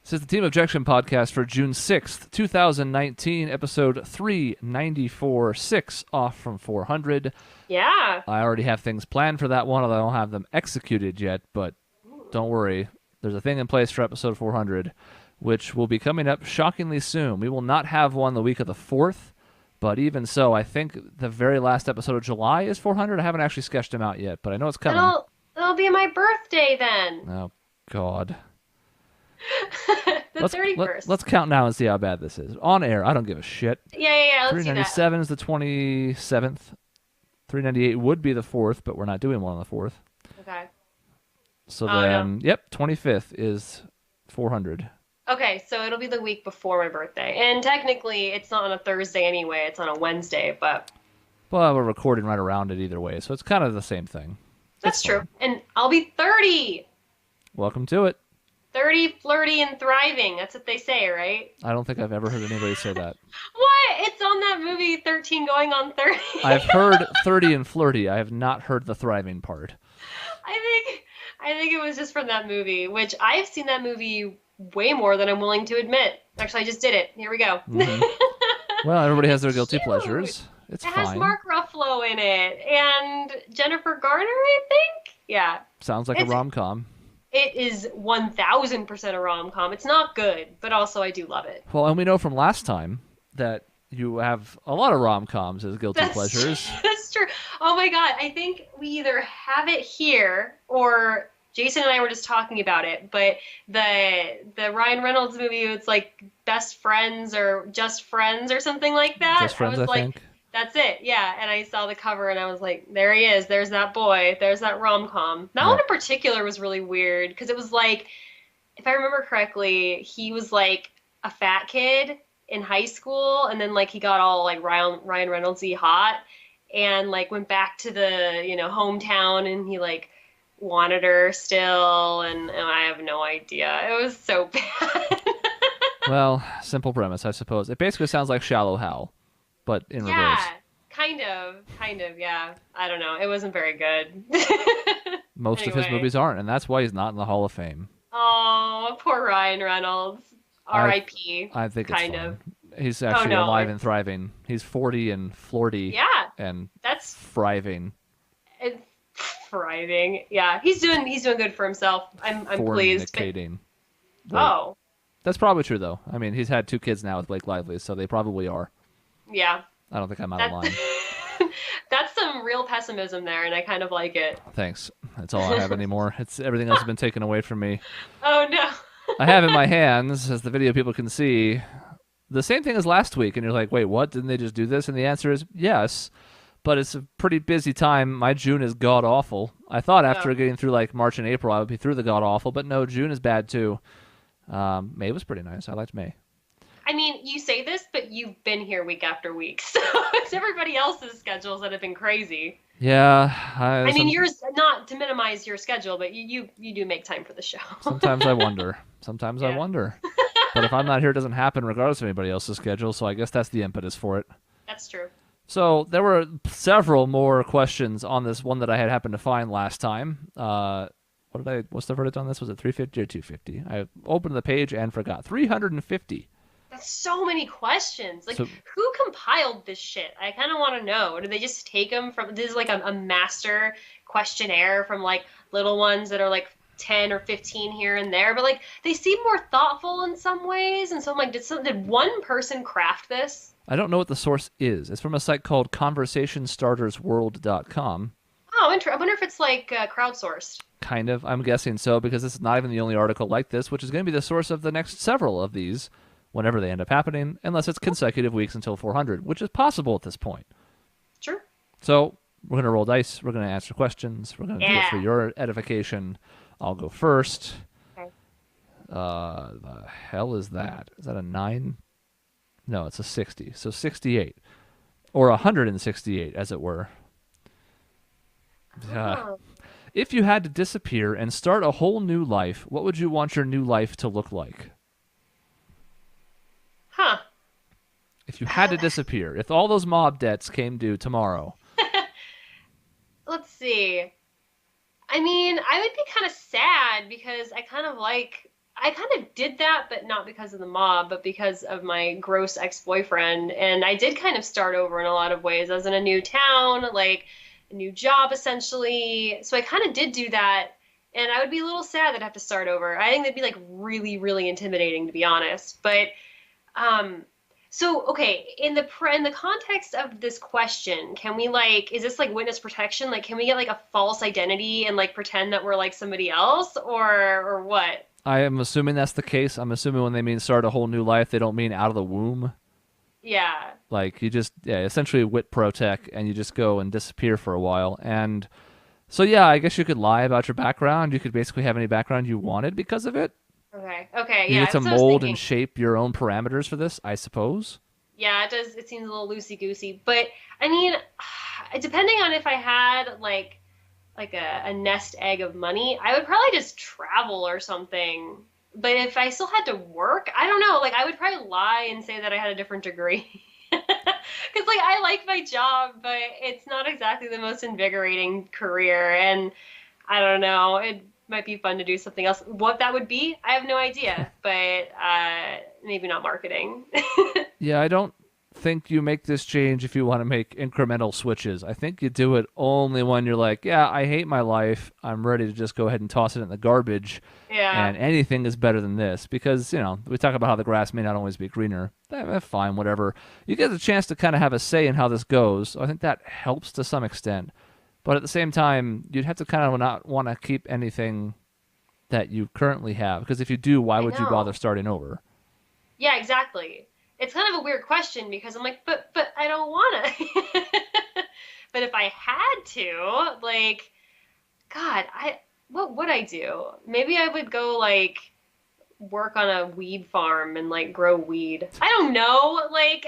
This is the Team Objection podcast for June 6th, 2019, episode 394, 6 off from 400. Yeah. I already have things planned for that one, although I don't have them executed yet, but don't worry. There's a thing in place for episode 400, which will be coming up shockingly soon. We will not have one the week of the 4th, but even so, I think the very last episode of July is 400. I haven't actually sketched them out yet, but I know it's coming. It'll be my birthday then. Oh, God. The 31st. Let's count now and see how bad this is. On air, I don't give a shit. Yeah. Let's do that. 397 is the 27th. 398 would be the 4th, but we're not doing one on the 4th. Okay. So then, Yep, 25th is 400. Okay, so it'll be the week before my birthday. And technically, it's not on a Thursday anyway. It's on a Wednesday, but... Well, we're recording right around it either way, so it's kind of the same thing. That's true. And I'll be 30! Welcome to it. 30, flirty, and thriving. That's what they say, right? I don't think I've ever heard anybody say that. What? It's on that movie 13 going on 30. I've heard 30 and flirty. I have not heard the thriving part. I think it was just from that movie, which I've seen that movie way more than I'm willing to admit. Actually, I just did it. Here we go. Mm-hmm. Well, everybody has their guilty pleasures. It's fine. It has Mark Ruffalo in it and Jennifer Garner, I think. Yeah. Sounds like a rom-com. It is 1,000% a rom-com. It's not good, but also I do love it. Well, and we know from last time that you have a lot of rom-coms as guilty pleasures. That's true. Oh my God. I think we either have it here or Jason and I were just talking about it, but the Ryan Reynolds movie, it's like Best Friends or Just Friends or something like that. Just Friends, I think. That's it, yeah. And I saw the cover and I was like, there he is. There's that boy. There's that rom-com. That one in particular was really weird because it was like, if I remember correctly, he was like a fat kid in high school and then like he got all like Ryan Reynolds-y hot and like went back to the, hometown and he like wanted her still and I have no idea. It was so bad. Well, simple premise, I suppose. It basically sounds like Shallow Hal, but in reverse. Yeah, kind of, yeah. I don't know. It wasn't very good. Most of his movies aren't, and that's why he's not in the Hall of Fame. Oh, poor Ryan Reynolds. R.I.P. I think it's kind fine. of. He's actually alive and thriving. He's 40 and flirty. Yeah. And that's thriving. It's thriving. Yeah, he's doing good for himself. I'm pleased. Fornicating. Oh. That's probably true though. I mean, he's had 2 kids now with Blake Lively, so they probably are. Yeah. I don't think I'm out of line. That's some real pessimism there, and I kind of like it. Thanks. That's all I have anymore. Everything else has been taken away from me. Oh no. I have in my hands, as the video people can see, the same thing as last week, and you're like, wait, what? Didn't they just do this? And the answer is yes, but it's a pretty busy time. My June is god-awful. I thought after getting through like March and April, I would be through the god-awful, but no, June is bad too. May was pretty nice. I liked May. I mean, you say this, but you've been here week after week, so it's everybody else's schedules that have been crazy. Yeah. I mean, yours, not to minimize your schedule, but you do make time for the show. Sometimes I wonder. I wonder. But if I'm not here, it doesn't happen regardless of anybody else's schedule, so I guess that's the impetus for it. That's true. So there were several more questions on this one that I had happened to find last time. What's the verdict on this? Was it 350 or 250? I opened the page and forgot. 350. That's so many questions. Like, who compiled this shit? I kind of want to know. Did they just take them from, this is like a master questionnaire from like little ones that are like 10 or 15 here and there, but like they seem more thoughtful in some ways. And so I'm like, did one person craft this? I don't know what the source is. It's from a site called conversationstartersworld.com. Oh, interesting. I wonder if it's like crowdsourced. Kind of. I'm guessing so, because this is not even the only article like this, which is going to be the source of the next several of these whenever they end up happening, unless it's consecutive weeks until 400, which is possible at this point. Sure. So we're going to roll dice. We're going to answer questions. We're going to do it for your edification. I'll go first. Okay. The hell is that? Is that a 9? No, it's a 60. So 68. Or 168, as it were. If you had to disappear and start a whole new life, what would you want your new life to look like? Huh. If you had to disappear, if all those mob debts came due tomorrow. Let's see. I mean, I would be kind of sad because I kind of like I kind of did that, but not because of the mob, but because of my gross ex-boyfriend. And I did kind of start over in a lot of ways. I was in a new town, like a new job essentially. So I kind of did do that. And I would be a little sad that I'd have to start over. I think that'd be like really, really intimidating, to be honest. But um, so okay, in the context of this question, can we like is this like witness protection? Like, can we get like a false identity and like pretend that we're like somebody else, or what? I am assuming that's the case. I'm assuming when they mean start a whole new life, they don't mean out of the womb. Yeah. Like you just, yeah, essentially wit protect, and you just go and disappear for a while. And so, yeah, I guess you could lie about your background. You could basically have any background you wanted because of it. Okay. Okay. You Yeah, get to that's what I was mold and thinking. shape your own parameters for this, I suppose. Yeah, it does. It seems a little loosey goosey, but I mean, depending on if I had like a nest egg of money, I would probably just travel or something. But if I still had to work, I don't know. Like I would probably lie and say that I had a different degree. Because like I like my job, but it's not exactly the most invigorating career, and I don't know. It might be fun to do something else. What that would be, I have no idea. But maybe not marketing. Yeah, I don't think you make this change if you want to make incremental switches. I think you do it only when you're like, yeah, I hate my life. I'm ready to just go ahead and toss it in the garbage. Yeah. And anything is better than this because, we talk about how the grass may not always be greener. Fine, whatever. You get the chance to kind of have a say in how this goes. So I think that helps to some extent. But at the same time, you'd have to kind of not want to keep anything that you currently have because if you do, why I would you bother know. starting over? Yeah, exactly. It's kind of a weird question because I'm like, but I don't wanna. But if I had to, like, God, what would I do? Maybe I would go like work on a weed farm and like grow weed. I don't know. Like,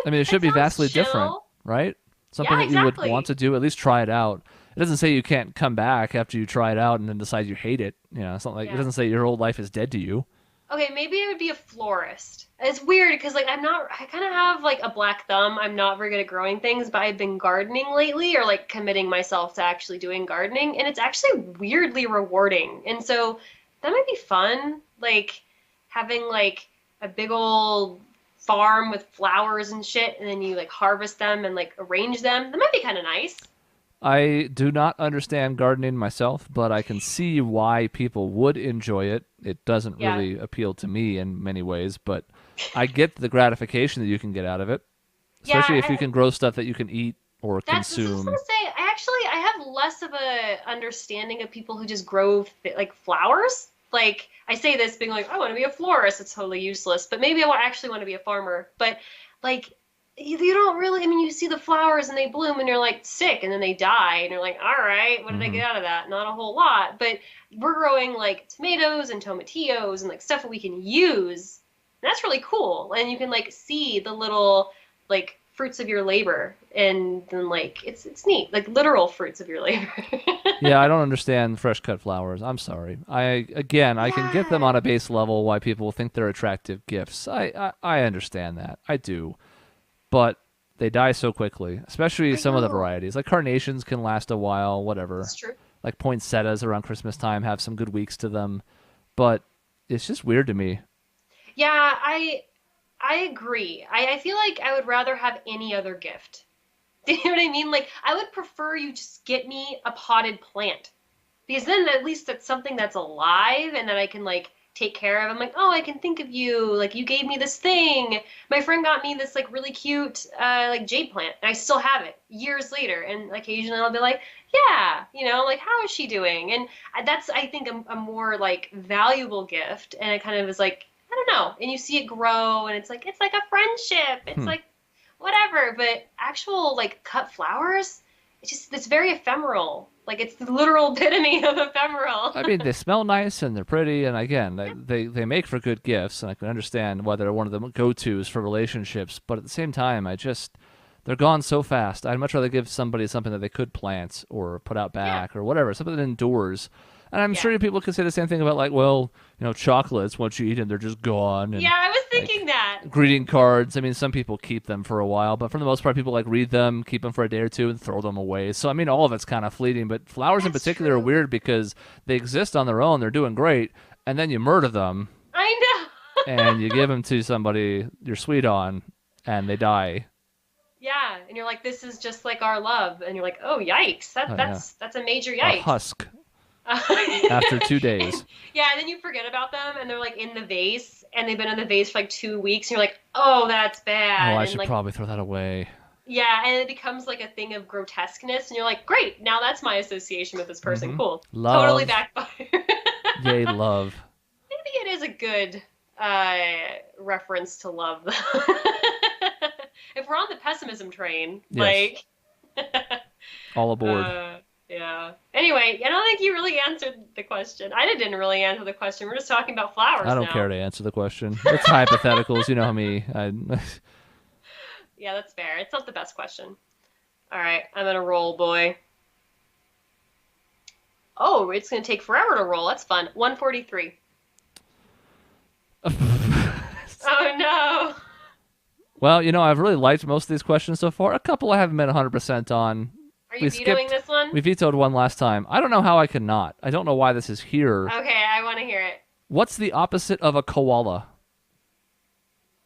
I mean, it that should be sounds vastly different, chill. right? Something Yeah, that you would want exactly. to do, at least try it out. It doesn't say you can't come back after you try it out and then decide you hate it. It's not like it Yeah. doesn't say your whole life is dead to you. Okay, maybe I would be a florist. It's weird because like I kind of have like a black thumb. I'm not very good at growing things, but I've been gardening lately or like committing myself to actually doing gardening, and it's actually weirdly rewarding. And so that might be fun, like having like a big old farm with flowers and shit, and then you like harvest them and like arrange them. That might be kind of nice. I do not understand gardening myself, but I can see why people would enjoy it. It doesn't Yeah. really appeal to me in many ways, but I get the gratification that you can get out of it, Yeah, especially if you can grow stuff that you can eat or that's what I was gonna consume. say. I have less of a understanding of people who just grow like flowers. Like I say this being like, I want to be a florist. It's totally useless. But maybe actually want to be a farmer. But like you don't really. I mean, you see the flowers and they bloom and you're like sick and then they die and you're like, all right, what did I Hmm. get out of that? Not a whole lot. But we're growing like tomatoes and tomatillos and like stuff that we can use. And that's really cool. And you can like see the little like fruits of your labor, and then like it's neat, like literal fruits of your labor. Yeah, I don't understand fresh cut flowers. I'm sorry. I can get them Yeah, on a base level why people think they're attractive gifts. I understand that. I do. But they die so quickly, especially I some of the know. varieties. Like carnations can last a while, whatever. It's true. Like poinsettias around Christmas time have some good weeks to them, but it's just weird to me. Yeah, I agree. I feel like I would rather have any other gift. Do you know what I mean? Like I would prefer you just get me a potted plant. Because then at least it's something that's alive and that I can like take care of. I'm like, oh, I can think of you. Like you gave me this thing. My friend got me this like really cute like jade plant, and I still have it years later. And occasionally I'll be like, yeah, like how is she doing? And that's I think a more like valuable gift. And it kind of is like I don't know. And you see it grow, and it's like a friendship. It's Hmm. like whatever. But actual like cut flowers, it's very ephemeral. Like it's the literal epitome of ephemeral. I mean, they smell nice and they're pretty, and again, they make for good gifts, and I can understand why they're one of the go-tos for relationships. But at the same time, they're gone so fast. I'd much rather give somebody something that they could plant or put out Yeah, back or whatever, something that endures. And I'm yeah, sure people could say the same thing about like, well, chocolates. Once you eat them, they're just gone, yeah. and I was thinking like that. greeting cards. I mean, some people keep them for a while, but for the most part, people like read them, keep them for a day or two, and throw them away. So I mean, all of it's kind of fleeting. But flowers in That's particular are true. weird because they exist on their own. They're doing great, and then you murder them, I and you know. give them to somebody you're sweet on, and they die. Yeah, and you're like, this is just like our love, and you're like, oh yikes, Oh yeah, that's a major a yikes. husk after 2 days. Yeah, and then you forget about them, and they're like in the vase, and they've been in the vase for like 2 weeks, and you're like, oh, that's Oh, bad, I and should like, probably throw that away. yeah, and it becomes like a thing of grotesqueness, and you're like, great, now that's my association with this person. Cool, totally Love, backfire. yay, love. Maybe it is a good reference to love, though. If we're on the pessimism train, Yes, like, all aboard. uh, yeah. Anyway, I don't think you really answered the question. I didn't really answer the question. We're just talking about I flowers don't care now. to answer the question. It's hypotheticals. You know me. Yeah, that's fair. It's not the best question. All right, I'm gonna roll, boy. Oh, it's gonna take forever to roll. That's fun. 143. Oh no. Well, I've really liked most of these questions so far. A couple I haven't been 100% on. Are We you vetoing skipped. this one? We vetoed one last time. I don't know how I can not. I don't know why this is here. Okay, I want to hear it. What's the opposite of a koala?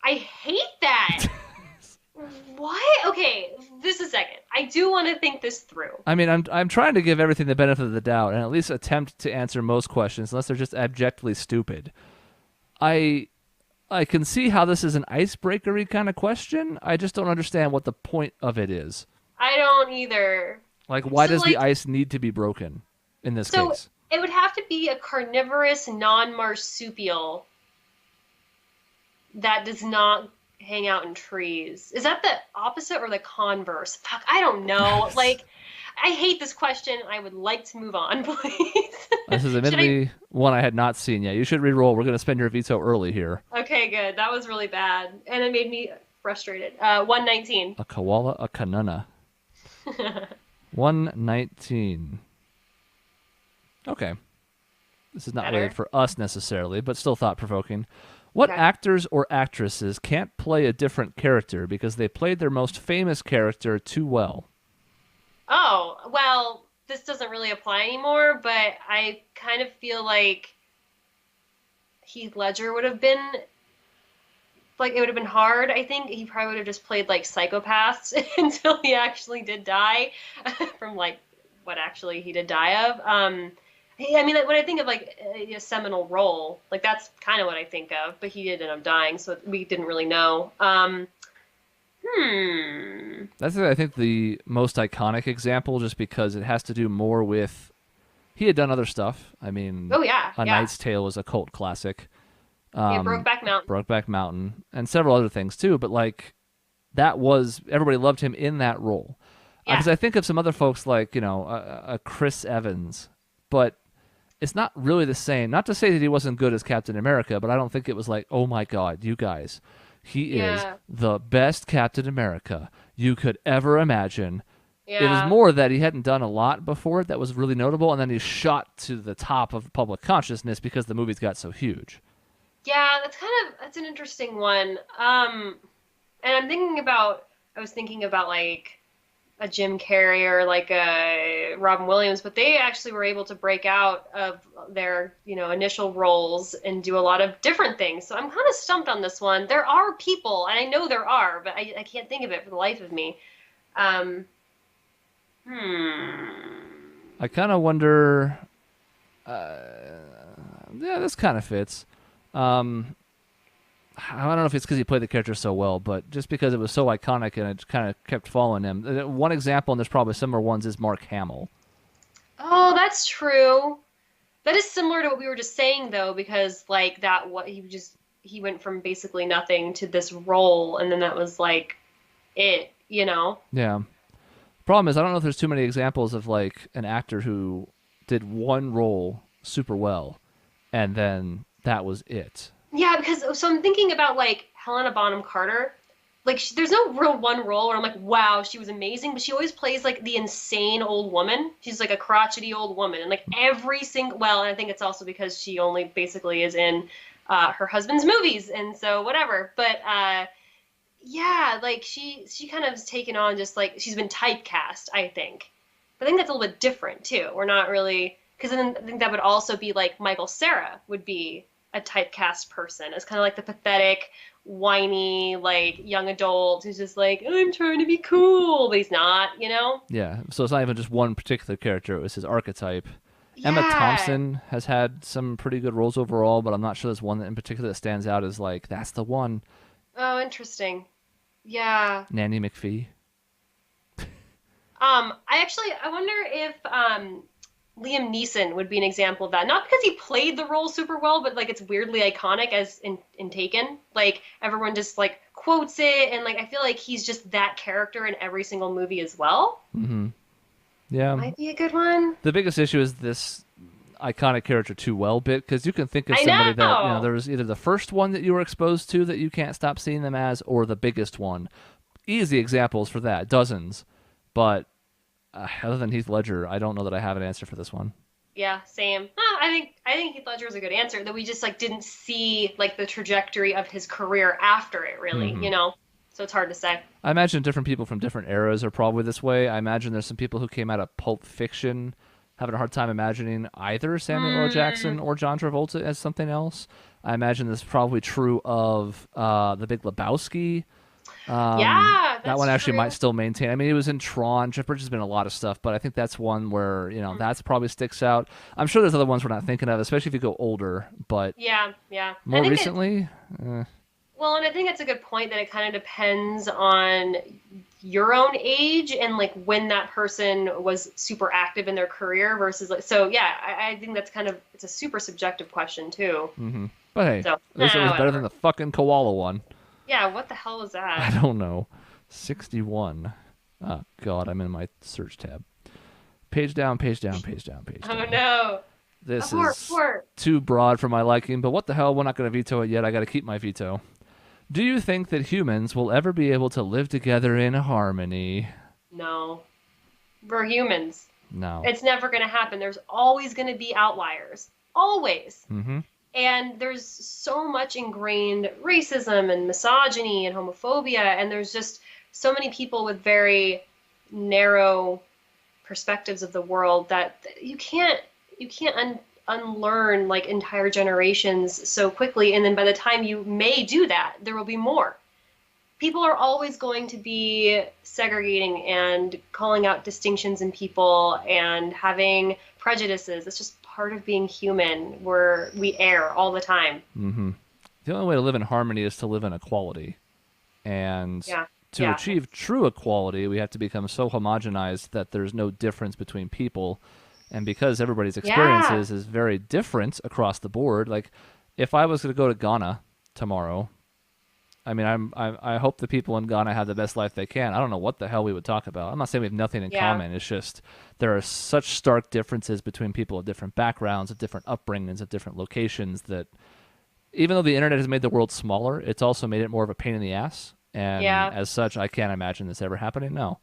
I hate that. What? Okay, just a second. I do want to think this through. I mean, I'm trying to give everything the benefit of the doubt and at least attempt to answer most questions, unless they're just abjectly stupid. I I can see how this is an icebreakery kind of question. I just don't understand what the point of it is. I don't either. Like, why So does the like, ice need to be broken in this so case? it would have to be a carnivorous non-marsupial that does not hang out in trees. Is that the opposite or the converse? Fuck, I don't know. Like, I hate this question. I would like to move on, please. This is Should I? admittedly one I had not seen yet. You should re-roll. We're going to spend your veto early here. Okay, good. That was really bad, and it made me frustrated. 119. A koala, a kanuna. 119. Okay. This is not Better. related for us necessarily, but still thought-provoking. What Okay. actors or actresses can't play a different character because they played their most famous character too well? Oh, well, this doesn't really apply anymore, but I kind of feel like Heath Ledger would have been like it would have been hard. I think he probably would have just played like psychopaths until he actually did die from like what actually he did die of. I mean, like, when I think of like a seminal role, like that's kind of what I think of. But he did end up dying, so we didn't really know. Hmm. That's, I think, the most iconic example just because it has to do more with... He had done other stuff. I mean, Oh yeah, A yeah. Knight's Tale was a cult classic. Yeah, Brokeback Mountain. Brokeback Mountain, and several other things too. But like, that was everybody loved him in that role. Yeah. Because I think of some other folks like a Chris Evans, but it's not really the same. Not to say that he wasn't good as Captain America, but I don't think it was like, oh my God, you guys, he is Yeah. the best Captain America you could ever imagine. It was Yeah. more that he hadn't done a lot before that was really notable, and then he shot to the top of public consciousness because the movies got so huge. Yeah, that's an interesting one. And I was thinking about like a Jim Carrey or like a Robin Williams, but they actually were able to break out of their, initial roles and do a lot of different things. So I'm kind of stumped on this one. There are people, and I know there are, but I can't think of it for the life of me. Um, hmm. I kind of wonder. Yeah, this kind of fits. I don't know if it's because he played the character so well, but just because it was so iconic and it kind of kept following him. One example, and there's probably similar ones, is Mark Hamill. Oh, that's true. That is similar to what we were just saying, though, because like that, what he went from basically nothing to this role, and then that was like it. Yeah. Problem is, I don't know if there's too many examples of like an actor who did one role super well, and then that was it. Yeah, because so I'm thinking about like Helena Bonham Carter. Like, there's no real one role where I'm like, wow, she was amazing, but she always plays like the insane old woman. She's like a crotchety old woman, and like every single. Well, and I think it's also because she only basically is in her husband's movies, and so whatever. But yeah, like she kind of has taken on just like she's been typecast, I think. But I think that's a little bit different too. We're not really Because then I think that would also be like Michael Cera would be a typecast person as kind of like the pathetic, whiny, like young adult who's just like, I'm trying to be cool, but he's not, you know? Yeah, so it's not even just one particular character; it was his archetype. Emma Yeah. Thompson has had some pretty good roles overall, but I'm not sure there's one that in particular that stands out as like that's the one. Oh, interesting. Yeah. Nanny McPhee. I wonder if Liam Neeson would be an example of that. Not because he played the role super well, but like it's weirdly iconic as in Taken. Like everyone just like quotes it, and like I feel like he's just that character in every single movie as well. Mm-hmm. Yeah. Might be a good one. The biggest issue is this iconic character too well bit, because you can think of I somebody that know. there was either the first one that you were exposed to that you can't stop seeing them as, or the biggest one. Easy examples for that, dozens. But other than Heath Ledger, I don't know that I have an answer for this one. Yeah, same. I think Heath Ledger is a good answer. That we just like didn't see like the trajectory of his career after it, really. Mm-hmm. You know, so it's hard to say. I imagine different people from different eras are probably this way. I imagine there's some people who came out of Pulp Fiction having a hard time imagining either Samuel L. Jackson or John Travolta as something else. I imagine this is probably true of The Big Lebowski. Yeah, That that's one actually true. might still maintain. I mean, he was in Tron. Jeff Bridges has been in a lot of stuff, but I think that's one where, that's probably sticks out. I'm sure there's other ones we're not thinking of, especially if you go older, but Yeah, yeah. I more think recently, well, and I think it's a good point that it kind of depends on your own age and like when that person was super active in their career versus like so yeah, I think that's kind of it's a super subjective question too. but hey, So at least it was better than whatever. the fucking koala one. Yeah, what the hell was I that? don't know. 61. Oh, God, I'm in my search tab. Page down, page down, page down, page Oh down. no. This Poor, is poor. too broad for my liking, but what the hell? We're not going to veto it yet. I got to keep my veto. Do you think that humans will ever be able to live together in harmony? No. We're humans. No. It's never going to happen. There's always going to be outliers. Always. Mm-hmm. And there's so much ingrained racism and misogyny and homophobia, and there's just so many people with very narrow perspectives of the world that you can't unlearn like entire generations so quickly. And then by the time you may do that, there will be more. People are always going to be segregating and calling out distinctions in people and having prejudices. It's just part of being human where we err all the time. Mm-hmm. The only way to live in harmony is to live in equality. And Yeah. to Yeah. achieve true equality, we have to become so homogenized that there's no difference between people. And because everybody's experiences is very different across the board, like if I was going to go to Ghana tomorrow, I mean, I hope the people in Ghana have the best life they can. I don't know what the hell we would talk about. I'm not saying we have nothing in Yeah. common. It's just there are such stark differences between people of different backgrounds, of different upbringings, of different locations that even though the internet has made the world smaller, it's also made it more of a pain in the ass. And Yeah. as such, I can't imagine this ever happening. No.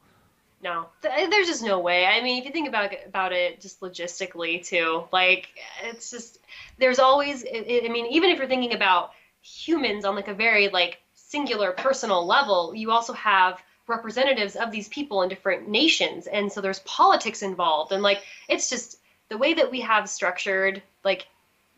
No, there's just no way. I mean, if you think about it just logistically too, like it's just there's always. I mean, even if you're thinking about humans on like a very like singular personal level, you also have representatives of these people in different nations, and so there's politics involved, and like it's just the way that we have structured like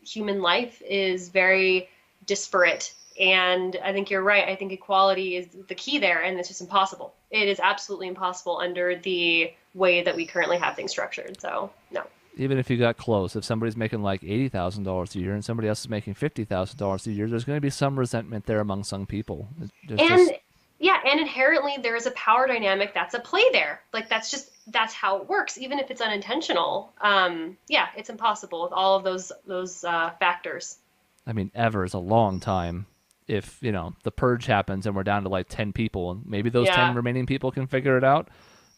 human life is very disparate. And I think you're right. I think equality is the key there, and it's just impossible. It is absolutely impossible under the way that we currently have things structured. So, no. Even if you got close, if somebody's making like $80,000 a year and somebody else is making $50,000 a year, there's going to be some resentment there among some people. There's And just yeah, and inherently there is a power dynamic that's at play there. Like that's how it works, even if it's unintentional. Yeah, it's impossible with all of those factors. I mean, ever is a long time. If, the purge happens and we're down to like 10 people, and maybe those Yeah. 10 remaining people can figure it out,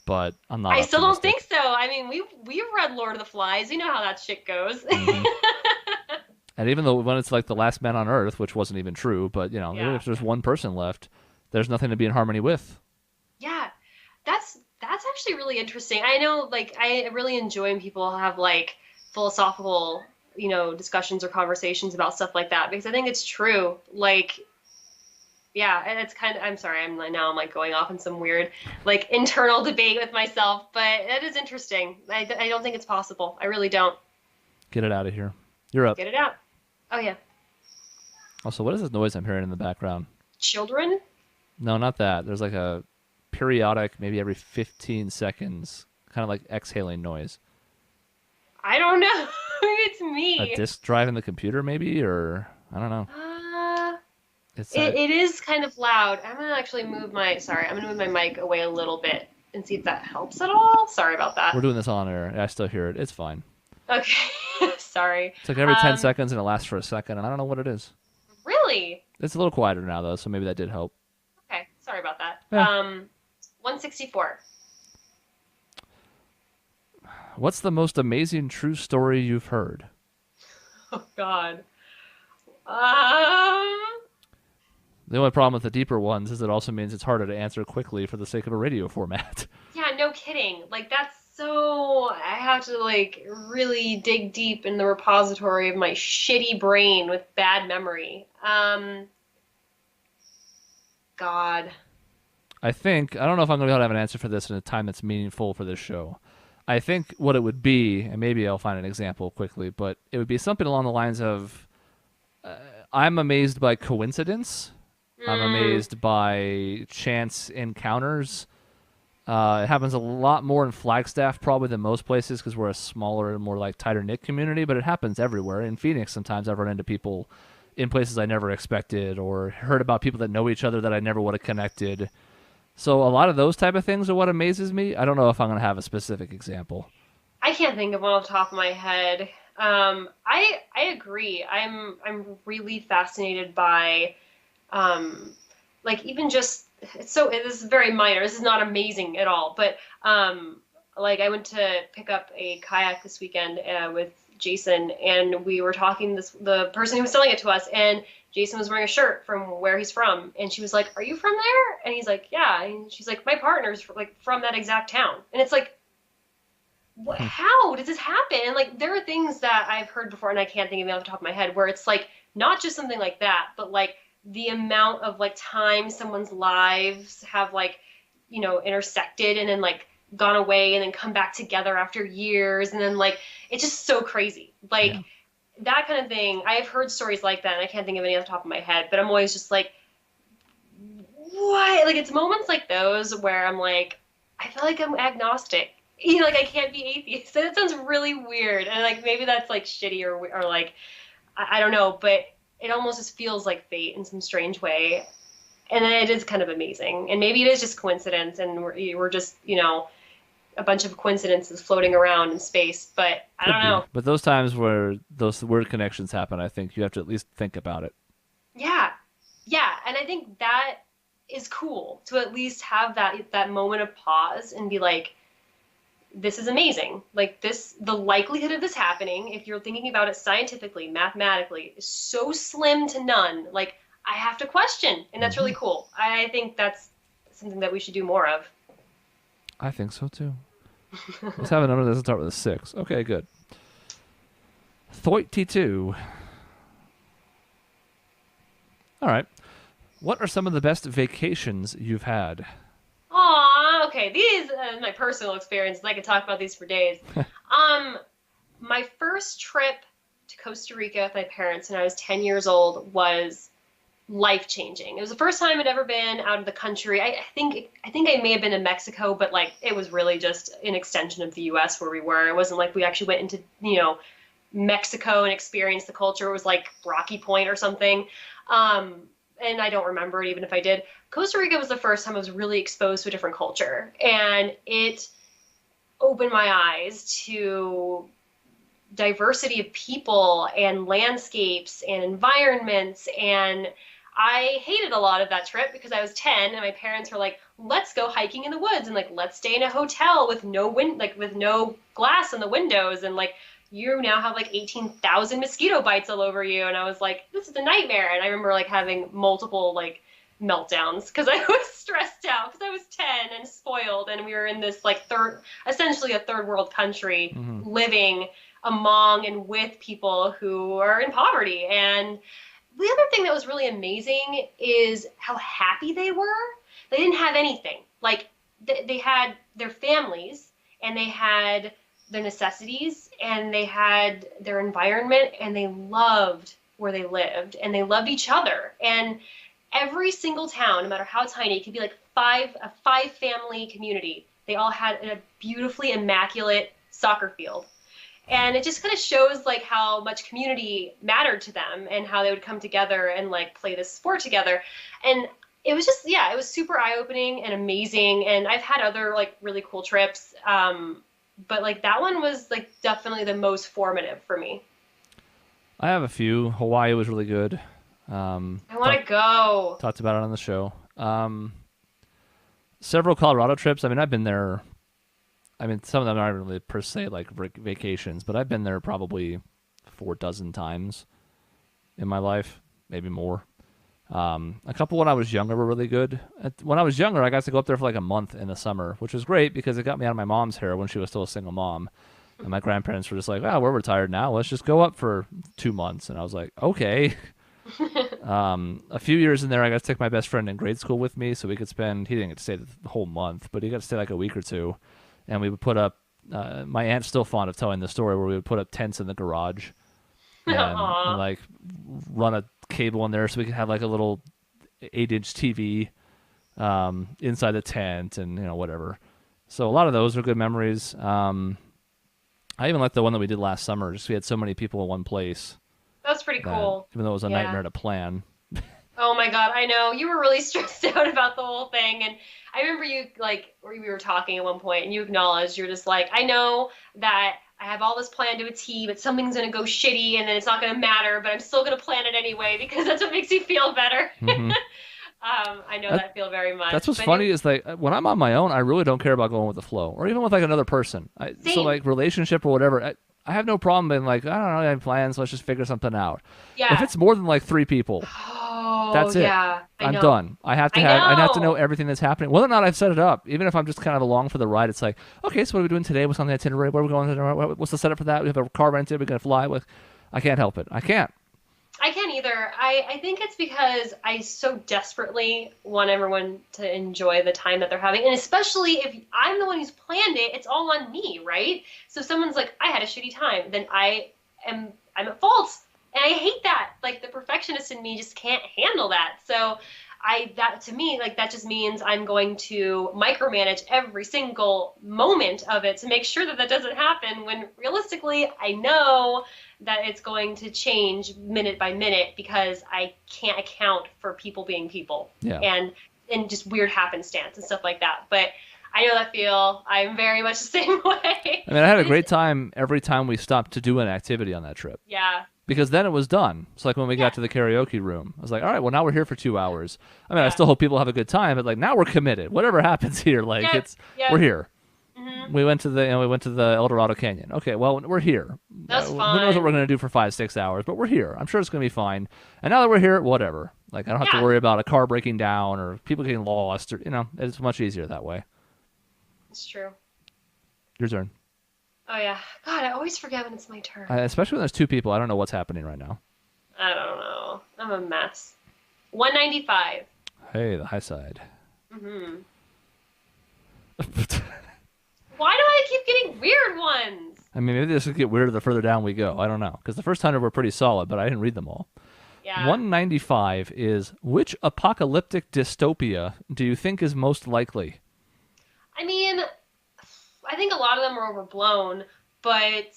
but I'm not I still don't optimistic. think so. I mean, we've read Lord of the Flies. You know how that shit goes. Mhm. And even though when it's like the last man on earth, which wasn't even true, but, even Yeah. if there's one person left, there's nothing to be in harmony with. Yeah, that's actually really interesting. I know, like, I really enjoy when people have like philosophical, discussions or conversations about stuff like that because I think it's true. Like, yeah, and it's kind of. I'm sorry, I'm like going off in some weird like internal debate with myself, but it is interesting. I don't think it's possible. I really don't. Get it out of here. You're up. Get it out. Oh yeah. Also, what is this noise I'm hearing in the background? Children? No, not that. There's like a periodic, maybe every 15 seconds, kind of like exhaling noise. I don't know. Maybe it's A me. disk drive in the computer, maybe, or I don't know. Uh, It's it is kind of loud. I'm gonna actually I'm gonna move my mic away a little bit and see if that helps at all. Sorry about we're that. doing this on air. I still hear it. It's fine. Okay. Sorry. It's like every 10 seconds and it lasts for a second, and I don't know what it is. Really? It's a little quieter now though, so maybe that did help. Okay. Sorry about that. Yeah. 164. What's the most amazing true story you've heard? Oh God. Um. The only problem with the deeper ones is it also means it's harder to answer quickly for the sake of a radio format. Yeah, no kidding. Like that's so I have to like really dig deep in the repository of my shitty brain with bad memory. God. I don't know if I'm going to be able to have an answer for this in a time that's meaningful for this show. I think what it would be, and maybe I'll find an example quickly, but it would be something along the lines of I'm amazed by coincidence. I'm amazed by chance encounters. It happens a lot more in Flagstaff probably than most places because we're a smaller and more like tighter knit community, but it happens everywhere. In Phoenix, sometimes I've run into people in places I never expected or heard about people that know each other that I never would have connected. So a lot of those type of things are what amazes me. I don't know if I'm going to have a specific example. I can't think of one off the top of my head. I agree. I'm really fascinated by like even just this is very minor. This is not amazing at all, but like I went to pick up a kayak this weekend with Jason, and we were talking the person who was selling it to us, and Jason was wearing a shirt from where he's from, and she was like, "Are you from there?" And he's like, "Yeah." And she's like, "My partner's like from that exact town." And it's like, what, how does this happen? And like there are things that I've heard before, and I can't think of it off the top of my head, where it's like not just something like that, but like the amount of like time someone's lives have like intersected and then like gone away and then come back together after years, and then like it's just so crazy, like that kind of thing. I've heard stories like that, and I can't think of any off the top of my head, but I'm always just like, what? Like it's moments like those where I'm like, I feel like I'm agnostic. Like I can't be atheist. That sounds really weird, and like maybe that's like shitty or like I don't know, but it almost just feels like fate in some strange way, and it is kind of amazing. And maybe it is just coincidence, and we're just a bunch of coincidences floating around in space. But I don't know. But those times where those weird connections happen, I think you have to at least think about it. Yeah, and I think that is cool to at least have that moment of pause and be like, this is amazing. Like the likelihood of this happening, if you're thinking about it scientifically, mathematically, is so slim to none. Like I have to question, and that's really cool. I think that's something that we should do more of. I think so too. Let's have a number that doesn't start with a 6. Okay, good. 32. All right. What are some of the best vacations you've had? Aw, okay. These are my personal experiences. I could talk about these for days. My first trip to Costa Rica with my parents when I was 10 years old was life-changing. It was the first time I'd ever been out of the country. I think I may have been to Mexico, but like it was really just an extension of the U.S. where we were. It wasn't like we actually went into Mexico and experienced the culture. It was like Rocky Point or something. And I don't remember it even if I did. Costa Rica was the first time I was really exposed to a different culture, and it opened my eyes to diversity of people and landscapes and environments. And I hated a lot of that trip because I was 10 and my parents were like, let's go hiking in the woods and like let's stay in a hotel with no with no glass in the windows, and like you now have like 18,000 mosquito bites all over you. And I was like, this is a nightmare. And I remember like having multiple like meltdowns because I was stressed out because I was 10 and spoiled, and we were in this like essentially a third world country, living among and with people who are in poverty. And the other thing that was really amazing is how happy they were. They didn't have anything. Like they had their families, and they had their necessities, and they had their environment, and they loved where they lived, and they loved each other. And every single town, no matter how tiny, it could be like a five family community. They all had a beautifully immaculate soccer field. And it just kind of shows like how much community mattered to them and how they would come together and like play this sport together. And it was just, yeah, it was super eye-opening and amazing. And I've had other like really cool trips. But like that one was like definitely the most formative for me. I have a few. Hawaii was really good. I want to go. Talked about it on the show. Several Colorado trips. I mean, I've been there. I mean, some of them aren't really per se like vacations, but I've been there probably 4 dozen times in my life, maybe more. A couple when I was younger were really good. When I was younger, I got to go up there for like a month in the summer, which was great because it got me out of my mom's hair when she was still a single mom. And my grandparents were just like, "Oh, we're retired now. Let's just go up for 2 months." And I was like, "Okay." A few years in there, I got to take my best friend in grade school with me, so we could spend. He didn't get to stay the whole month, but he got to stay like a week or two, and we would put up. My aunt's still fond of telling the story where we would put up tents in the garage and like run a cable in there so we could have like a little 8-inch TV inside the tent and whatever. So a lot of those are good memories. I even like the one that we did last summer. Just we had so many people in one place. That's pretty cool. Even though it was a nightmare to plan. Oh my God, I know. You were really stressed out about the whole thing. And I remember you, like, we were talking at one point and you acknowledged, you're just like, I know that I have all this planned to a T, but something's going to go shitty and then it's not going to matter, but I'm still going to plan it anyway because that's what makes you feel better. Mm-hmm. I know that feel very much. That's what's funny is like when I'm on my own, I really don't care about going with the flow or even with like another person. So like relationship or whatever, I have no problem being like, I don't know, I have plans, let's just figure something out. Yeah. If it's more than like 3 people, that's it. Yeah, I'm done. I have to know everything that's happening. Whether or not I've set it up, even if I'm just kind of along for the ride, it's like, okay, so what are we doing today? What's on the itinerary? Where are we going? What's the setup for that? We have a car rented. We're going to fly with. I can't help it. I can't either. I think it's because I so desperately want everyone to enjoy the time that they're having. And especially if I'm the one who's planned it, it's all on me, right? So if someone's like, I had a shitty time, then I'm at fault. And I hate that. Like the perfectionist in me just can't handle that. So that to me, like that just means I'm going to micromanage every single moment of it to make sure that doesn't happen when realistically I know that it's going to change minute by minute because I can't account for people being people and just weird happenstance and stuff like that. But I know that feel. I'm very much the same way. I mean, I had a great time every time we stopped to do an activity on that trip. Yeah. Because then it was done. So like when we got to the karaoke room, I was like, all right, well now we're here for 2 hours. I mean, I still hope people have a good time, but like now we're committed. Whatever happens here, like we're here. Mm-hmm. We went to the El Dorado Canyon. Okay, well we're here. That's fine. Who knows what we're gonna do for 5-6 hours, but we're here. I'm sure it's gonna be fine. And now that we're here, whatever. Like I don't have to worry about a car breaking down or people getting lost or it's much easier that way. It's true. Your turn. Oh, yeah. God, I always forget when it's my turn. Especially when there's 2 people. I don't know what's happening right now. I don't know. I'm a mess. 195. Hey, the high side. Mm-hmm. Why do I keep getting weird ones? I mean, maybe this will get weirder the further down we go. I don't know. Because the first 100 were pretty solid, but I didn't read them all. Yeah. 195 is, which apocalyptic dystopia do you think is most likely? I mean, I think a lot of them are overblown, but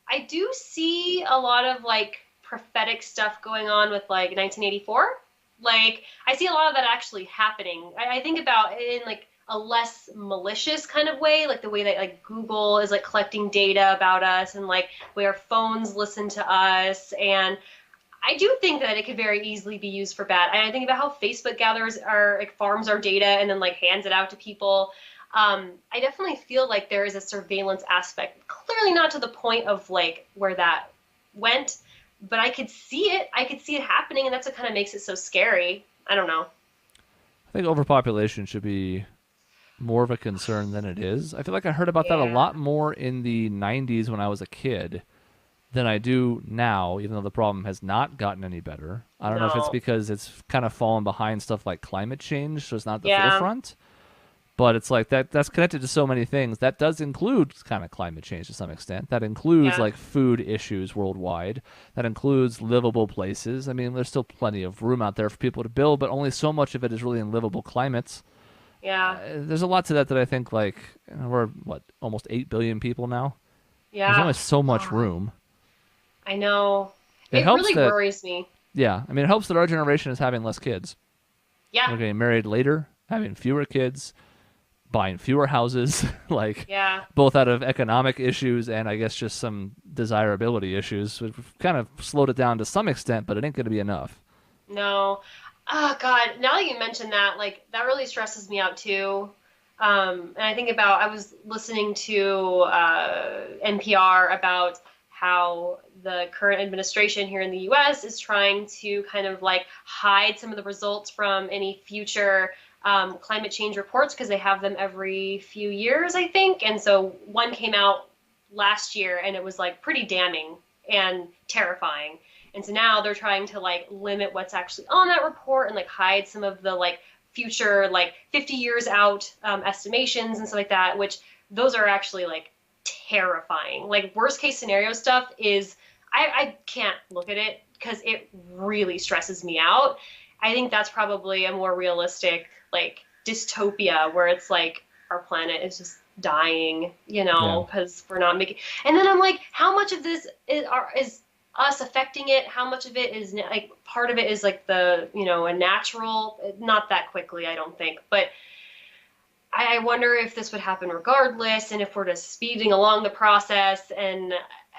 I do see a lot of like prophetic stuff going on with like 1984. Like I see a lot of that actually happening. I think about it in like a less malicious kind of way, like the way that like Google is like collecting data about us and like where our phones listen to us. And I do think that it could very easily be used for bad. And I think about how Facebook farms our data and then like hands it out to people. I definitely feel like there is a surveillance aspect, clearly not to the point of like where that went, but I could see it. I could see it happening, and that's what kind of makes it so scary. I don't know. I think overpopulation should be more of a concern than it is. I feel like I heard about that a lot more in the 90s when I was a kid than I do now, even though the problem has not gotten any better. I don't know if it's because it's kind of fallen behind stuff like climate change, so it's not at the forefront. But it's like that's connected to so many things. That does include kind of climate change to some extent. That includes Yeah. like food issues worldwide. That includes livable places. I mean, there's still plenty of room out there for people to build, but only so much of it is really in livable climates. Yeah. There's a lot to that I think like we're what almost 8 billion people now. There's Yeah. only so much God, room. I know. It It helps really that worries me. yeah, I mean it helps that our generation is having less kids. Yeah. We're getting married later, having fewer kids, buying fewer houses, like Yeah. both out of economic issues and I guess just some desirability issues. We've kind of slowed it down to some extent, but it ain't going to be enough. No. Oh God. Now that you mentioned that, like that really stresses me out too. And I think about I was listening to NPR about how the current administration here in the U.S. is trying to kind of like hide some of the results from any future climate change reports because they have them every few years, I think. And so one came out last year and it was like pretty damning and terrifying. And so now they're trying to like limit what's actually on that report and like hide some of the like future like 50 years out estimations and stuff like that, which those are actually like terrifying. Like worst case scenario stuff is I can't look at it because it really stresses me out. I think that's probably a more realistic like dystopia where it's like our planet is just dying, you Yeah. know, because we're not making. And then I'm like, how much of this is us affecting it? How much of it is like part of it is like the a natural, not that quickly, I don't think, but I wonder if this would happen regardless, and if we're just speeding along the process. And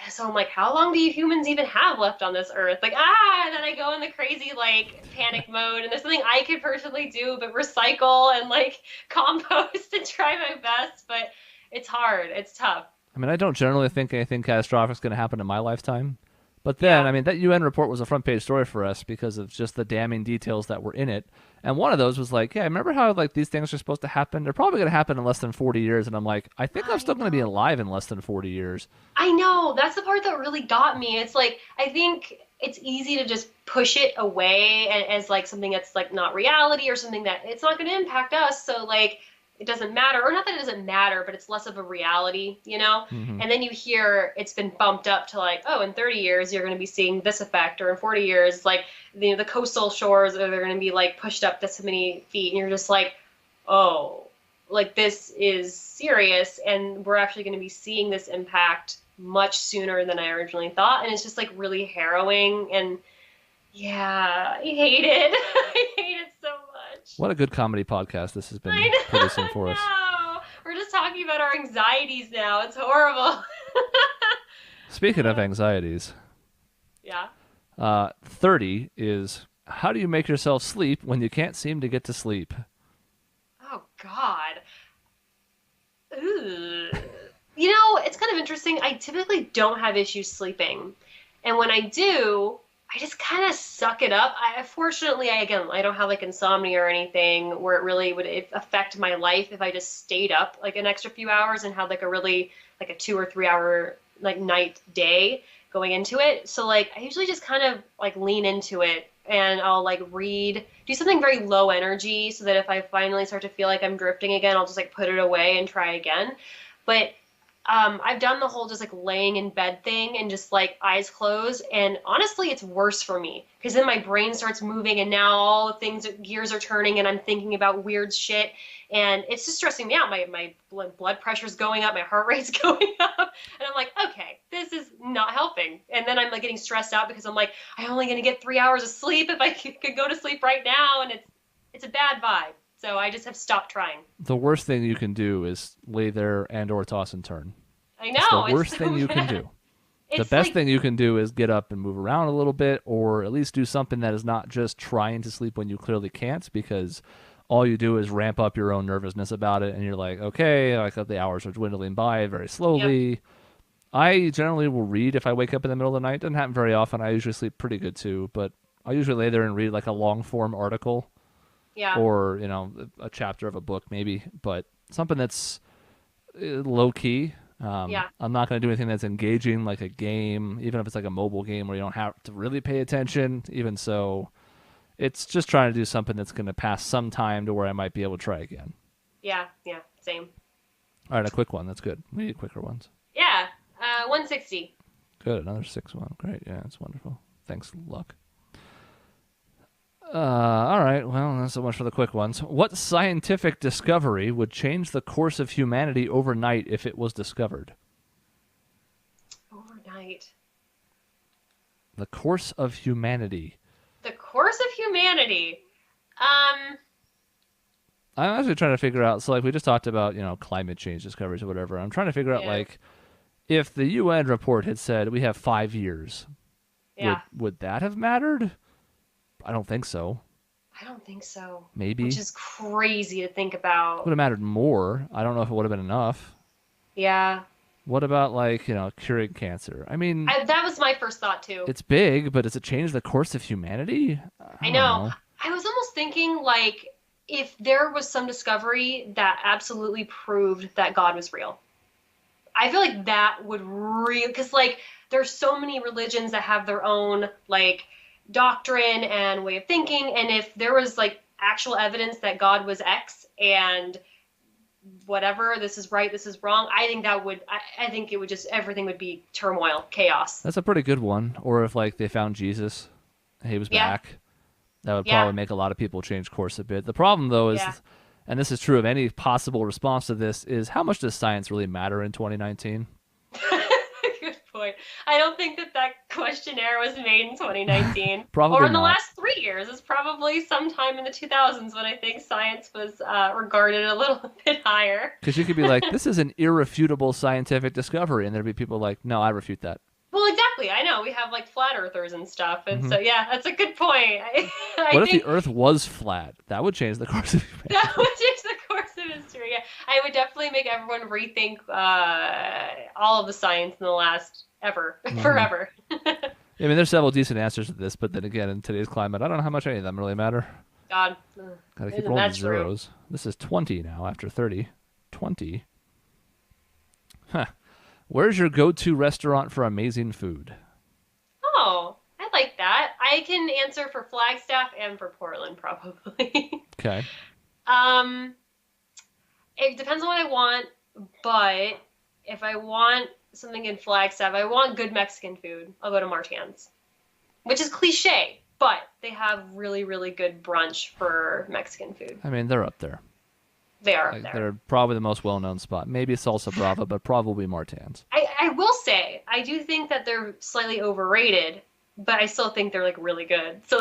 so I'm like, how long do you humans even have left on this earth? Like, and then I go in the crazy like panic mode, and there's something I could personally do, but recycle and like compost and try my best. But it's hard. It's tough. I mean, I don't generally think anything catastrophic is going to happen in my lifetime. But then, Yeah. I mean, that UN report was a front page story for us because of just the damning details that were in it. And one of those was like, yeah, remember how like these things are supposed to happen? They're probably going to happen in less than 40 years. And I'm like, I think I'm I still going to be know. alive in less than 40 years. I know. That's the part that really got me. It's like I think it's easy to just push it away as like something that's like not reality or something that it's not going to impact us. So like it doesn't matter, or not that it doesn't matter, but it's less of a reality, you know? Hmm. And then you hear it's been bumped up to like, oh, in 30 years you're going to be seeing this effect, or in 40 years, like the coastal shores are they're going to be like pushed up this many feet, and you're just like, oh, like this is serious, and we're actually going to be seeing this impact much sooner than I originally thought, and it's just like really harrowing, and yeah, I hate it. I hate it so much. What a good comedy podcast this has I been know, producing I for us. know. We're just talking about our anxieties now. It's horrible. Speaking of anxieties, Yeah. 30 is how do you make yourself sleep when you can't seem to get to sleep? Oh God. Ooh. You know, it's kind of interesting. I typically don't have issues sleeping. And when I do, I just kind of suck it up. Fortunately, I don't have like insomnia or anything where it really would affect my life if I just stayed up like an extra few hours and had like a really like a 2 or 3 hour like night day going into it. So like I usually just kind of like lean into it and I'll like read, do something very low energy so that if I finally start to feel like I'm drifting again, I'll just like put it away and try again. But I've done the whole just like laying in bed thing and just like eyes closed. And honestly, it's worse for me because then my brain starts moving and now all the things, gears are turning and I'm thinking about weird shit. And it's just stressing me out. My blood pressure's going up, my heart rate's going up. And I'm like, okay, this is not helping. And then I'm like getting stressed out because I'm like, I'm only going to get 3 hours of sleep if I could go to sleep right now. And it's a bad vibe. So I just have stopped trying. The worst thing you can do is lay there and or toss and turn. I It's the know, it's worst so thing you can bad. do. The It's best like, thing you can do is get up and move around a little bit, or at least do something that is not just trying to sleep when you clearly can't, because all you do is ramp up your own nervousness about it, and you're like, okay, like the hours are dwindling by very yep, slowly. I generally will read if I wake up in the middle of the night. Doesn't happen very often. I usually sleep pretty good too, but I usually lay there and read like a long form article yeah, or a chapter of a book maybe, but something that's low key. yeah. I'm not going to do anything that's engaging, like a game, even if it's like a mobile game where you don't have to really pay attention. Even so, it's just trying to do something that's going to pass some time to where I might be able to try again. Yeah, same. All right, a quick one. That's good. We need quicker ones. Yeah, 160. Good, another 6-1. Great, yeah, that's wonderful. Thanks, luck. All right, well, not so much for the quick ones. What scientific discovery would change the course of humanity overnight if it was discovered? Overnight. The course of humanity. The course of humanity. I'm actually trying to figure out, so like we just talked about, climate change discoveries or whatever. I'm trying to figure out, Yeah. like, if the UN report had said we have 5 years, Yeah. would that have mattered? I don't think so. I don't think so. Maybe. Which is crazy to think about. Would have mattered more. I don't know if it would have been enough. Yeah. What about, like, curing cancer? I mean, That was my first thought, too. it's big, but does it change the course of humanity? I don't know. I was almost thinking, like, if there was some discovery that absolutely proved that God was real. I feel like that would really, because, like, there's so many religions that have their own, like, doctrine and way of thinking, and if there was, like, actual evidence that God was X and whatever, this is right, this is wrong, I think that would, I think it would just, everything would be turmoil, chaos. That's a pretty good one. Or if, like, they found Jesus, he was Yeah. back, that would probably make a lot of people change course a bit. The problem, though, is, and this is true of any possible response to this, is how much does science really matter in 2019? Good point. I don't think that questionnaire was made in 2019. Probably or in the not. last 3 years. It's probably sometime in the 2000s when I think science was regarded a little bit higher. Because you could be like, this is an irrefutable scientific discovery, and there'd be people like, no, I refute that. Well, exactly. I know. We have, like, flat earthers and stuff. And so, yeah, that's a good point. What if the Earth was flat? That would change the course of humanity. That would change the course of history. Yeah, I would definitely make everyone rethink all of the science in the last forever. I mean, there's several decent answers to this, but then again, in today's climate, I don't know how much any of them really matter. God. Gotta keep Isn't rolling that the true? zeros. This is 20 now after 30. 20. Huh. Where's your go-to restaurant for amazing food? Oh, I like that. I can answer for Flagstaff and for Portland, probably. Okay. It depends on what I want, but if I want something in Flagstaff, I want good Mexican food, I'll go to Martin's, which is cliche, but they have really, really good brunch for Mexican food. I mean, they're up there. They are up Like, there. they're probably the most well-known spot. Maybe Salsa Brava, but probably Martin's. I will say, I do think that they're slightly overrated, but I still think they're, like, really good. So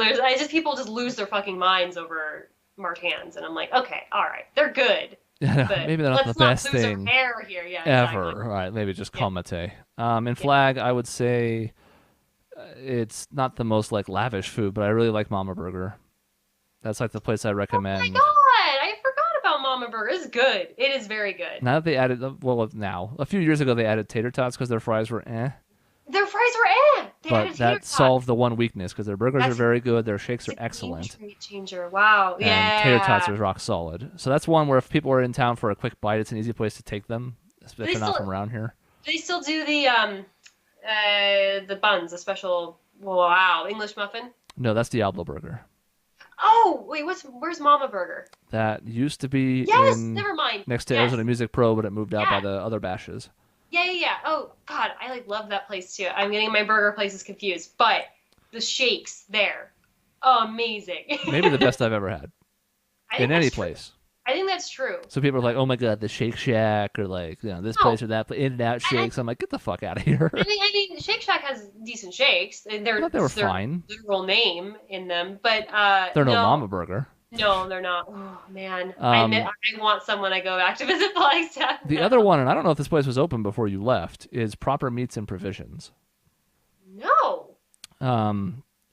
people just lose their fucking minds over Martin's, and I'm like, okay, all right, they're good. But Maybe they're not the let's best not lose thing our hair here. Yeah, ever. exactly. All right, maybe just Comate. In Flag, I would say it's not the most, like, lavish food, but I really like Mama Burger. That's, like, the place I recommend. Oh my god, I forgot about Mama Burger. It's good. It is very good. Now that they added, a few years ago they added tater tots because their fries were Their fries were They but added tater that tots. solved the one weakness because their burgers are That's- very good, their shakes are It's a excellent, game changer. Wow. and Yeah. tater tots are rock solid. So that's one where if people are in town for a quick bite, it's an easy place to take them, if they're not from around here. They still do the buns, the special English muffin. No, that's Diablo Burger. Oh wait, where's Mama Burger? That used to be Yes, in never mind. next to Yes. Arizona Music Pro, but it moved out by Yeah. the other bashes. Yeah. Oh god, I like love that place too. I'm getting my burger places confused, but the shakes there, amazing. Maybe the best I've ever had I think in any that's true. place. I think that's true. So people are like, "Oh my god, the Shake Shack," or like, this No. place or that, In-N-Out Shakes. I'm like, get the fuck out of here. I mean, Shake Shack has decent shakes. I thought they were their fine. literal name in them, but They're no no, Mama Burger. No, they're not. Oh man, Um, I want someone I go back to visit Flagstaff. The now. other one, and I don't know if this place was open before you left, is Proper Meats and Provisions. No.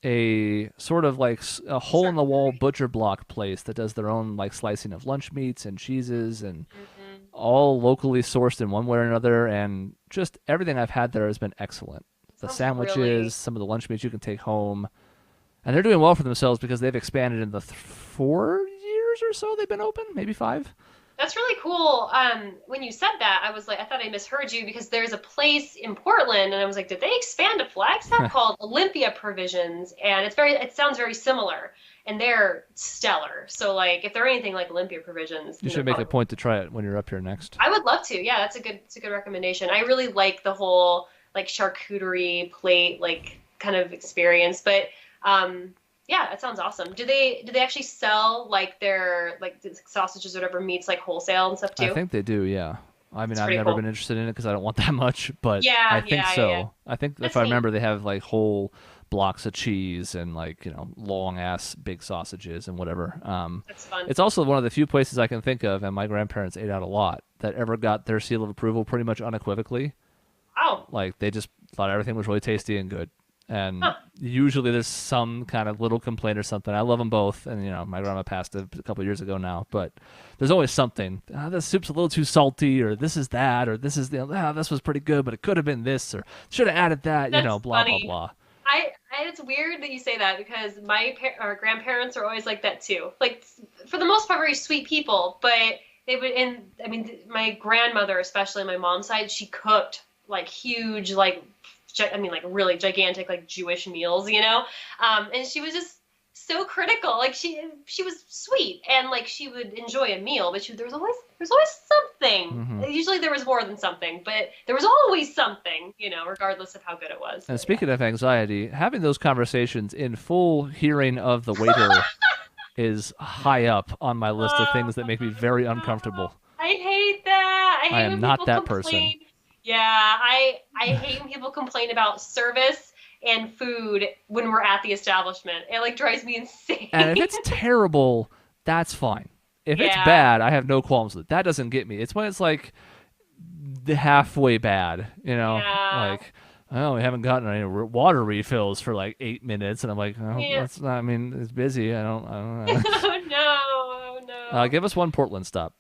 A sort of like a hole-in-the-wall butcher block place that does their own like slicing of lunch meats and cheeses and all locally sourced in one way or another, and just everything I've had there has been excellent. The Sounds sandwiches, really- some of the lunch meats you can take home, and they're doing well for themselves because they've expanded in the 4 years or so they've been open, maybe 5. That's really cool. When you said that, I was like, I thought I misheard you because there's a place in Portland, and I was like, did they expand to Flagstaff called Olympia Provisions? And it sounds very similar. and they're stellar. So like if they're anything like Olympia provisions, You then they're should make a probably. point to try it when you're up here next. I would love to. Yeah, it's a good recommendation. I really like the whole like charcuterie plate like kind of experience. But yeah, that sounds awesome. Do they actually sell like their like the sausages or whatever meats like wholesale and stuff I too? think they do, yeah. I mean, It's I've pretty never cool. been interested in it because I don't want that much, but I Yeah, think yeah, yeah, yeah. so. I think if That's I neat. remember, they have like whole blocks of cheese and like long ass big sausages and whatever. That's fun. It's also one of the few places I can think of, and my grandparents ate out a lot, that ever got their seal of approval pretty much unequivocally. Wow. Like they just thought everything was really tasty and good. And Huh. usually there's some kind of little complaint or something. I love them both, and my grandma passed a couple years ago now, but there's always something. This soup's a little too salty, or this is that, or this is this was pretty good, but it could have been this, or should have added that. That's Blah blah funny. blah. It's weird that you say that because our grandparents are always like that too. Like for the most part, very sweet people, but they would. And I mean, my grandmother, especially on my mom's side, she cooked like huge, like I mean, like really gigantic, like Jewish meals, and she was just so critical. Like she was sweet and like she would enjoy a meal, but there was always something. Hmm. Usually there was more than something, but there was always something, regardless of how good it was. And But yeah. speaking of anxiety, having those conversations in full hearing of the waiter is high up on my list of things that make me very No. uncomfortable. I hate that. I I hate am when not people that person. complain. Yeah, I hate when people complain about service and food when we're at the establishment. It like drives me And if insane. it's terrible, that's fine. If it's Yeah. bad, I have no qualms with it. That doesn't get me. It's when it's like the halfway bad, Yeah. like, oh, we haven't gotten any water refills for like 8 minutes, and I'm like, oh, Yeah. that's not. I mean, it's busy. I don't know. Oh no. Oh no. Give us one Portland stop.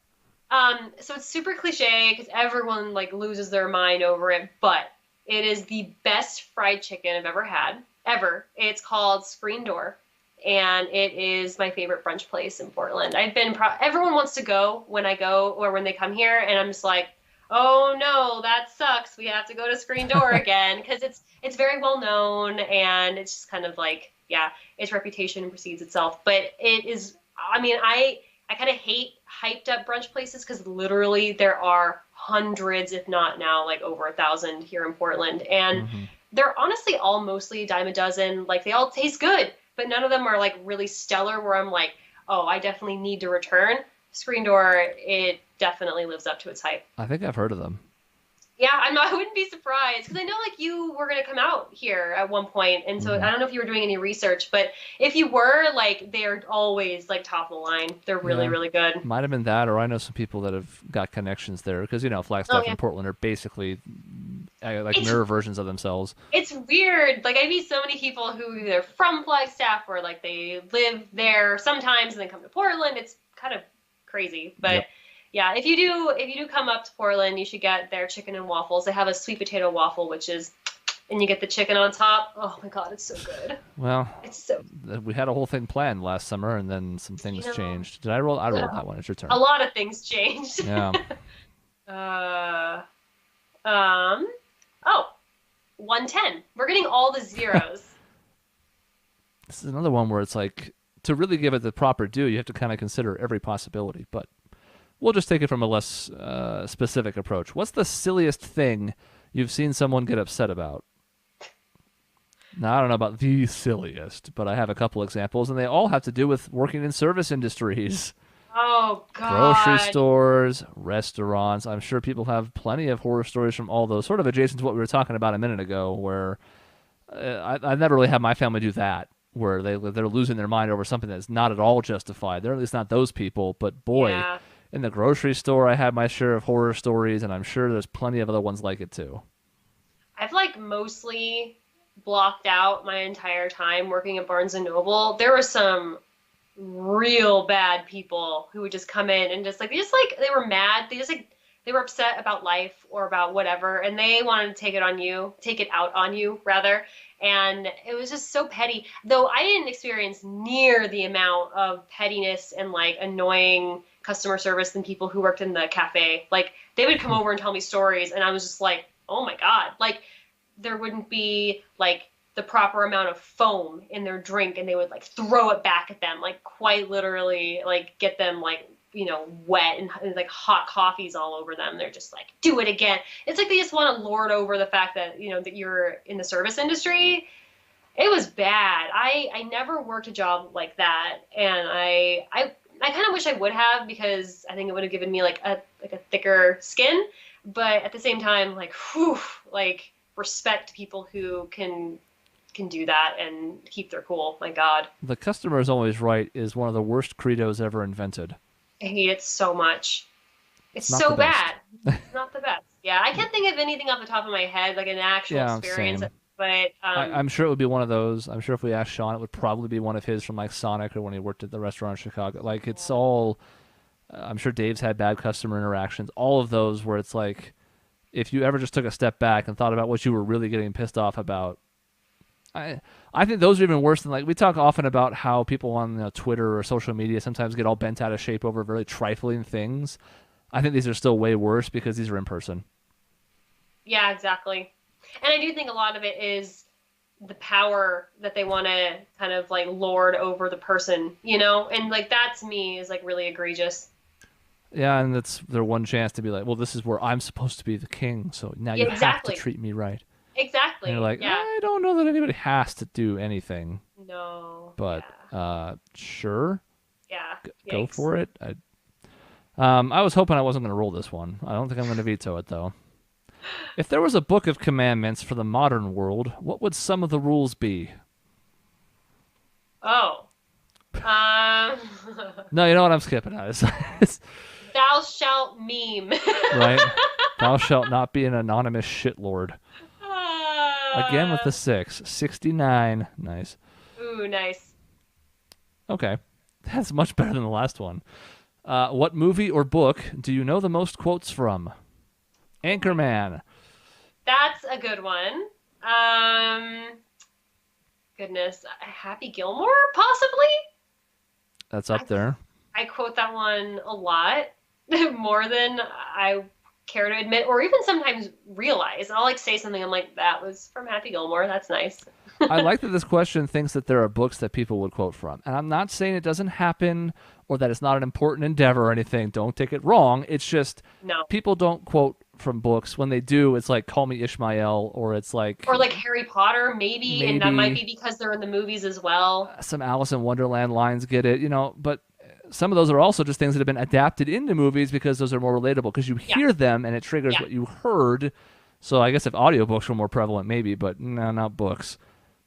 So it's super cliche because everyone like loses their mind over it, but it is the best fried chicken I've ever had, ever. It's called Screen Door, and it is my favorite brunch place in Portland. Everyone wants to go when I go or when they come here, and I'm just like, oh no, that sucks. We have to go to Screen Door again because it's very well known and it's just kind of like, yeah, its reputation precedes itself. But it is, I mean, I kind of hate hyped up brunch places because literally there are hundreds, if not now, like over 1,000 here in Portland. And Hmm. they're honestly all mostly a dime a dozen. Like they all taste good, but none of them are like really stellar where I'm like, oh, I definitely need to return. Screen Door, it definitely lives up to its hype. I think I've heard of them. Yeah, I wouldn't be surprised because I know like you were gonna come out here at one point, and so Hmm. I don't know if you were doing any research, but if you were, like, they're always like top of the line. They're really, Yeah, really good. might have been that, or I know some people that have got connections there because Oh Flagstaff yeah, and Portland are basically like it's mirror versions of themselves. it's weird. Like I meet so many people who either from Flagstaff or like they live there sometimes and then come to Portland. It's kind of crazy, but. Yep. Yeah, if you do come up to Portland, you should get their chicken and waffles. They have a sweet potato waffle, and you get the chicken on top. Oh my God, it's so good. Well, It's so, we had a whole thing planned last summer, and then some you things know, changed. Did I roll? I rolled yeah. that one. It's your turn. A lot of things changed. Yeah. uh, um, oh, 110. We're getting all the zeros. This is another one where it's like, to really give it the proper due, you have to kind of consider every possibility. But we'll just take it from a less specific approach. What's the silliest thing you've seen someone get upset about? Now, I don't know about the silliest, but I have a couple examples, and they all have to do with working in service industries. Oh Grocery God. stores, restaurants. I'm sure people have plenty of horror stories from all those, sort of adjacent to what we were talking about a minute ago, where I've never really had my family do that, where they're losing their mind over something that's not at all justified. They're at least not those people, but boy, Yeah. in the grocery store, I had my share of horror stories, and I'm sure there's plenty of other ones like it too. I've like mostly blocked out my entire time working at Barnes and Noble. There were some real bad people who would just come in and they were mad. They were upset about life or about whatever, and they wanted to take it out on you rather. And it was just so petty. Though I didn't experience near the amount of pettiness and like annoying customer service than people who worked in the cafe. Like they would come over and tell me stories, and I was just like, oh my God. Like there wouldn't be like the proper amount of foam in their drink, and they would like throw it back at them, like quite literally, like get them like, wet and like hot coffees all over them. They're just like, do it again. It's like they just want to lord over the fact that, that you're in the service industry. It was bad. I never worked a job like that, and I kind of wish I would have, because I think it would have given me like a thicker skin. But at the same time, like, whew, like respect people who can do that and keep their cool. My God. The customer is always right is one of the worst credos ever invented. I hate it so much. It's so bad. It's not the best. Yeah, I can't think of anything off the top of my head, like an actual experience. Same. But I'm sure it would be one of those. I'm sure if we asked Sean, it would probably be one of his from like Sonic or when he worked at the restaurant in Chicago. Like it's all. I'm sure Dave's had bad customer interactions. All of those where it's like, if you ever just took a step back and thought about what you were really getting pissed off about. I think those are even worse than, like, we talk often about how people on Twitter or social media sometimes get all bent out of shape over very trifling things. I think these are still way worse because these are in person. Yeah, exactly. And I do think a lot of it is the power that they want to kind of like lord over the person, and like that to me is like really egregious. Yeah, and that's their one chance to be like, well, this is where I'm supposed to be the king, so now you have to treat me right. Exactly. And you're like, I don't know that anybody has to do anything. No. But sure. Yeah. Go for it. I was hoping I wasn't going to roll this one. I don't think I'm going to veto it, though. If there was a book of commandments for the modern world, what would some of the rules be? Oh. No, you know what? I'm skipping out. Thou shalt meme. Right? Thou shalt not be an anonymous shitlord. Again with the 6. 69. Nice. Ooh, nice. Okay. That's much better than the last one. What movie or book do you know the most quotes from? Anchorman. That's a good one. Goodness. Happy Gilmore, possibly? That's up there. I quote that one a lot, more than I care to admit, or even sometimes realize. I'll like say something, I'm like, that was from Happy Gilmore. That's nice. I like that this question thinks that there are books that people would quote from. And I'm not saying it doesn't happen or that it's not an important endeavor or anything. Don't take it wrong. It's just people don't quote from books. When they do, it's like Call Me Ishmael, or it's like... Or like Harry Potter, maybe. And that might be because they're in the movies as well. Some Alice in Wonderland lines get it, but... Some of those are also just things that have been adapted into movies because those are more relatable, because you hear them and it triggers what you heard. So I guess if audiobooks were more prevalent, maybe, but no, not books.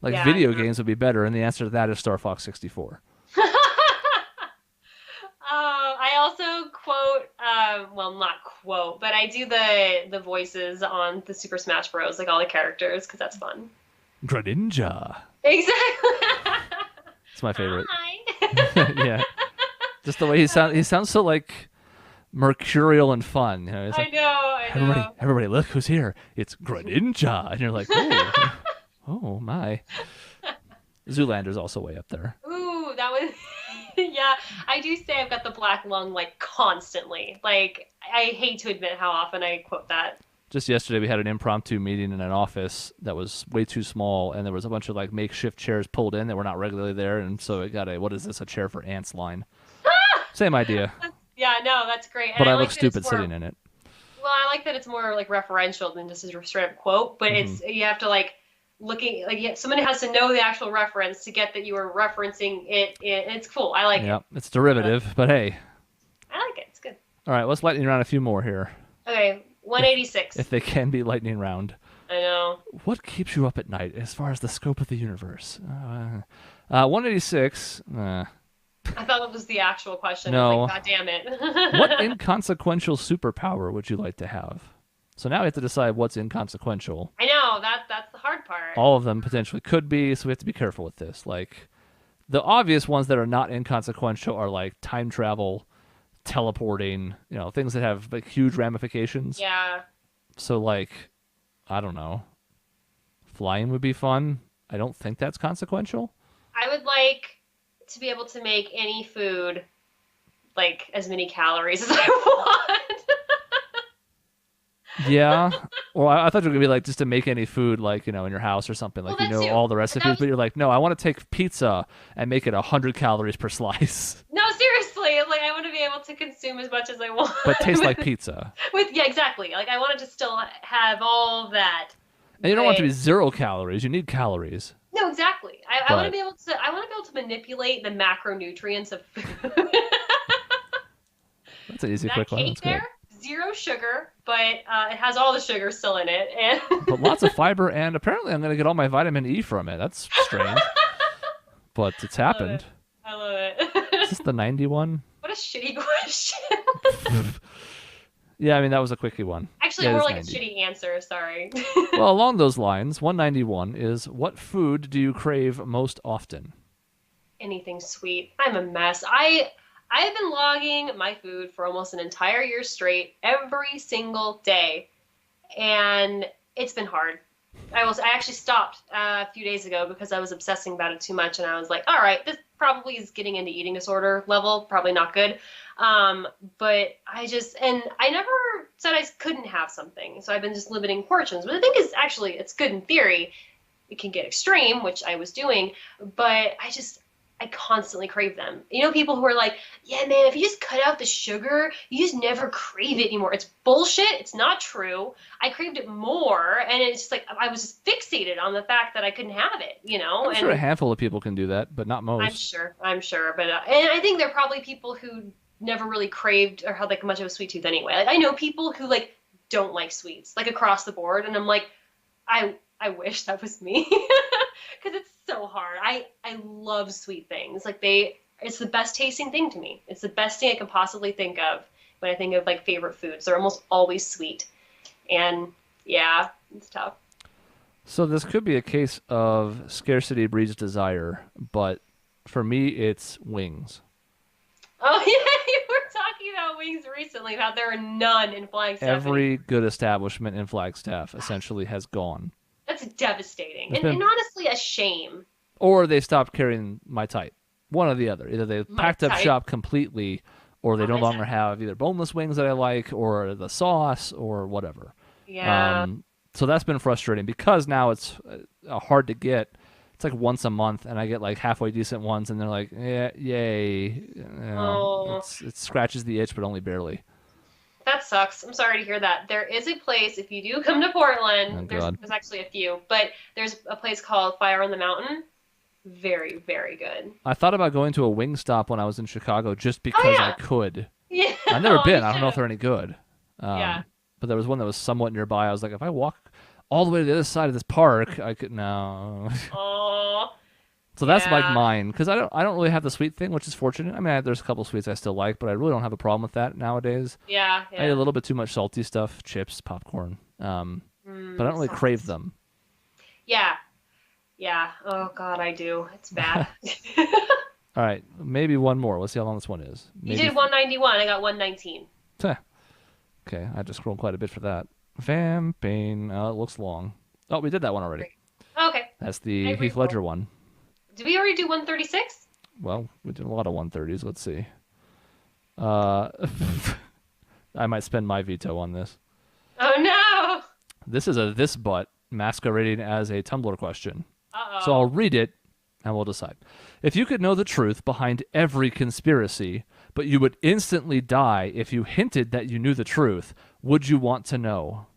Like video games would be better, and the answer to that is Star Fox 64. I also quote, well, not quote, but I do the voices on the Super Smash Bros, like all the characters, because that's fun. Greninja. Exactly. It's my favorite. Hi. Yeah. Just the way he sounds so like mercurial and fun. It's like, I know. Everybody, look who's here! It's Greninja, and you're like, oh my. Zoolander's also way up there. Ooh, that was yeah. I do say I've got the black lung like constantly. Like I hate to admit how often I quote that. Just yesterday, we had an impromptu meeting in an office that was way too small, and there was a bunch of like makeshift chairs pulled in that were not regularly there, and so it got a chair for ants line. Same idea. Yeah, no, that's great. But I look stupid sitting in it. Well, I like that it's more like referential than just a straight up quote, but it's you have to like somebody has to know the actual reference to get that you were referencing it. It's cool. I like it. Yeah, it's derivative, but hey. I like it. It's good. All right, let's lightning round a few more here. Okay, 186. If they can be lightning round. I know. What keeps you up at night as far as the scope of the universe? 186. I thought it was the actual question. No. Like, God damn it. What inconsequential superpower would you like to have? So now we have to decide what's inconsequential. I know, that's the hard part. All of them potentially could be, so we have to be careful with this. Like, the obvious ones that are not inconsequential are like time travel, teleporting, things that have like huge ramifications. Yeah. So like, I don't know. Flying would be fun. I don't think that's consequential. I would like to be able to make any food like as many calories as I want. Yeah. Well, I thought you were gonna be like just to make any food, like in your house or something. Well, Like you that know too. all the But that recipes, was but you're like, no, I want to take pizza and make it 100 calories per slice, no, seriously. Like I want to be able to consume as much as I want but taste like with, pizza. yeah, exactly. Like I wanted to still have all of that, And you don't want it but to be 0 calories. You need calories. no, exactly. I want to But be able to. I want to be able to manipulate the macronutrients of food. that's an easy, That quick one. cake That's there, good. 0 sugar, but it has all the sugar still in it, and But lots of fiber, and apparently I'm gonna get all my vitamin E from it. That's strange, but it's I love it. happened. I love Is it. this the 91? What a shitty question. Yeah, I mean that was a quickie one. Actually, Yeah, it more is like a 90. shitty answer. Sorry. Well, along those lines, 191 is what food do you crave most often? Anything sweet. I'm a mess. I've been logging my food for almost an entire year straight, every single day, and it's been hard. I actually stopped a few days ago because I was obsessing about it too much, and I was like, all right, this probably is getting into eating disorder level, probably not good. But I never said I couldn't have something, so I've been just limiting portions. But I think is actually it's good in theory. It can get extreme, which I was doing, but I constantly crave them. You know, people who are like, yeah, man, if you just cut out the sugar, you just never crave it anymore. It's bullshit. It's not true. I craved it more, and it's just like I was just fixated on the fact that I couldn't have it, you know? I'm sure a And handful of people can do that, but not most. I'm sure. But, and I think there are probably people who never really craved or had like much of a sweet tooth anyway. Like, I know people who like don't like sweets, like across the board, and I'm like, I wish that was me because it's so hard. I love sweet things. Like it's the best tasting thing to me. It's the best thing I can possibly think of when I think of like favorite foods. They're almost always sweet, and yeah, it's tough. So this could be a case of scarcity breeds desire, but for me, it's wings. Oh yeah, you were talking about wings recently. How there are none in Flagstaff anymore. Every good establishment in Flagstaff essentially has gone. That's devastating, There's and been, honestly a shame. or they stopped carrying my type. One or the other. Either they My packed up type. shop completely, or they Not no my longer type. have either boneless wings that I like, or the sauce, or whatever. Yeah. So that's been frustrating because now it's hard to get. It's like once a month, and I get like halfway decent ones, and they're like, yeah, yay. Oh. It scratches the itch, but only barely. That sucks. I'm sorry to hear that. There is a place, if you do come to Oh Portland, God. there's actually a few, but there's a place called Fire on the Mountain. Very, very good. I thought about going to a wing stop when I was in Chicago just Oh because I yeah. could. Yeah. I've never Oh, you been. I don't should know if have. they're any good. Yeah. But there was one that was somewhat nearby. I was like, if I walk all the way to the other side of this park, I could no. Oh, So that's like yeah. mine because I don't really have the sweet thing, which is fortunate. I mean, there's a couple sweets I still like, but I really don't have a problem with that nowadays. Yeah, I eat a yeah. little bit too much salty stuff, chips, popcorn, but I don't really crave Sauce. them. Yeah. Yeah. Oh God, I do. It's bad. All right, maybe one more. Let's see how long this one is. You Maybe. did 191. I got 119. Heh. Okay, I had to scroll quite a bit for that. Vampane. It looks long. Oh, we did that one already. Great. Okay. That's I the Heath re-rolled. Ledger one. Did we already do 136? Well, we did a lot of 130s. Let's see. Uh, I might spend my veto on this. Oh no. This is a this but masquerading as a Tumblr question. So I'll Uh-oh. read it and we'll decide. If you could know the truth behind every conspiracy, but you would instantly die if you hinted that you knew the truth, would you want to know?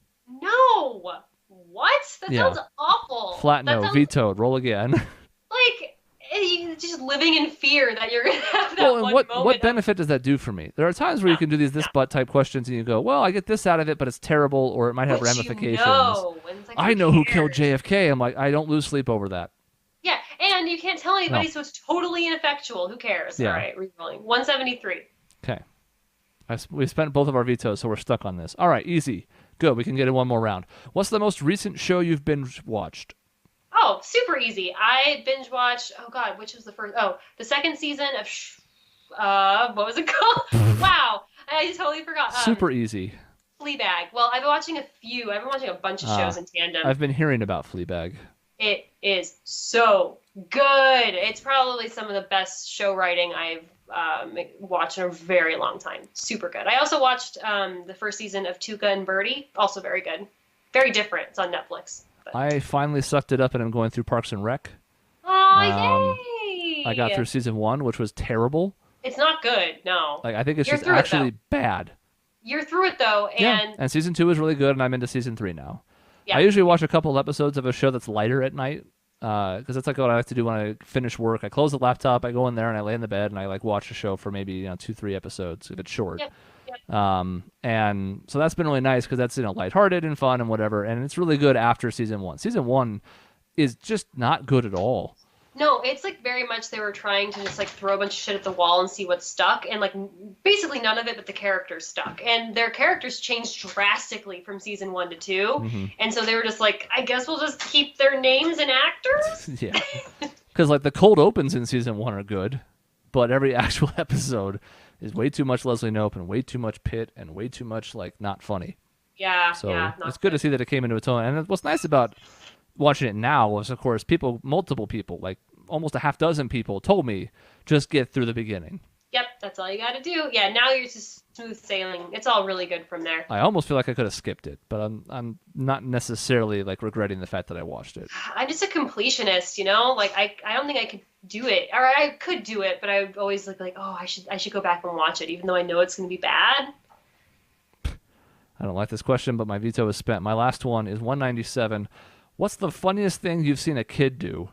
No. What? That Yeah. sounds awful. Flat That no. sounds Vetoed. Roll again. like you just living in fear that you're gonna have that Well, and one what moment of benefit does that do for me? There are times where you no, can do these this no. but type questions and you go, well, I get this out of it, but it's terrible or it might have But you ramifications. know, and it's like I who know who killed cares? JFK. I'm like, I don't lose sleep over that. Yeah, and you can't tell No. anybody, so it's totally ineffectual. Who cares? All Yeah. right, re-rolling. 173. Okay. We spent both of our vetoes, so we're stuck on this. All right, easy. Good. We can get in one more round. What's the most recent show you've binge watched? Oh, super easy. I binge watched. Oh God, which was the first? Oh, the second season of. What was it called? Wow, I totally forgot. Super easy. Fleabag. Well, I've been watching a few. I've been watching a bunch of shows in tandem. I've been hearing about Fleabag. It is so good. It's probably some of the best show writing I've watched in a very long time. Super good. I also watched the first season of Tuca and Birdie. Also very good. Very different. It's on Netflix. But... I finally sucked it up and I'm going through Parks and Rec. Oh, I got through season 1, which was terrible. It's not good, no. Like, I think it's just actually bad. You're through it, though, and season 2 is really good, and I'm into season 3 now. Yeah. I usually watch a couple episodes of a show that's lighter at night, because that's like what I like to do when I finish work. I close the laptop, I go in there, and I lay in the bed, and I like watch a show for maybe 2-3 episodes if it's short. Yep. And so that's been really nice because that's lighthearted and fun and whatever, and it's really good after season 1. Season 1 is just not good at all. No, it's like very much they were trying to just like throw a bunch of shit at the wall and see what stuck, and like basically none of it but the characters stuck, and their characters changed drastically from season 1 to 2, and so they were just like, I guess we'll just keep their names and actors. Yeah, because like the cold opens in season 1 are good, but every actual episode is way too much Leslie Knope and way too much Pitt and way too much like not funny. Yeah, so it's good to see that it came into its own, and what's nice about watching it now was, of course, multiple people, like almost a half dozen people told me, just get through the beginning. Yep, that's all you got to do. Yeah, now you're just smooth sailing. It's all really good from there. I almost feel like I could have skipped it, but I'm not necessarily like regretting the fact that I watched it. I'm just a completionist, Like I don't think I could do it, or I could do it, but I would always look like, oh, I should go back and watch it, even though I know it's going to be bad. I don't like this question, but my veto is spent. My last one is 197. What's the funniest thing you've seen a kid do?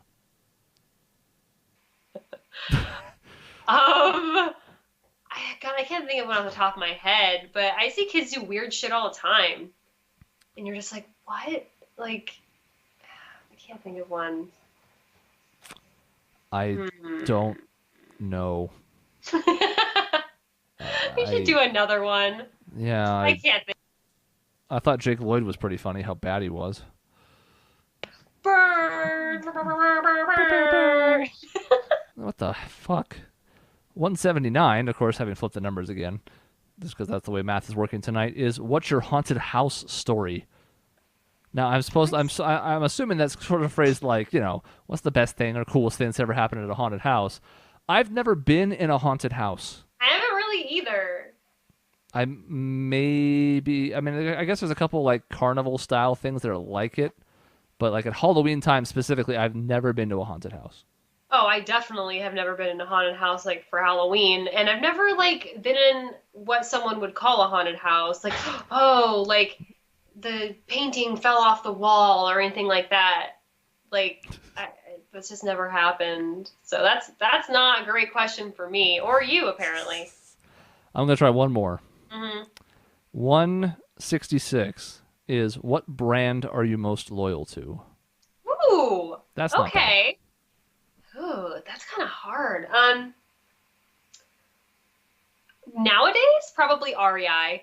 I can't think of one off the top of my head, but I see kids do weird shit all the time, and you're just like, what? Like, I can't think of one. I don't know. We should do another one. Yeah, I can't think. I thought Jake Lloyd was pretty funny. How bad he was. Burn. What the fuck? 179, of course, having flipped the numbers again, just because that's the way math is working tonight, is what's your haunted house story? Now, I'm assuming that's sort of phrased like, what's the best thing or coolest thing that's ever happened at a haunted house? I've never been in a haunted house. I haven't really either. I guess there's a couple like carnival style things that are like it, but like at Halloween time specifically, I've never been to a haunted house. Oh, I definitely have never been in a haunted house like for Halloween, and I've never like been in what someone would call a haunted house, like, oh, like the painting fell off the wall or anything like that. Like, that's just never happened. So that's not a great question for me or you, apparently. I'm gonna try one more. 166 is what brand are you most loyal to? Ooh, that's not okay. Ooh, that's kind of hard. Nowadays, probably REI. I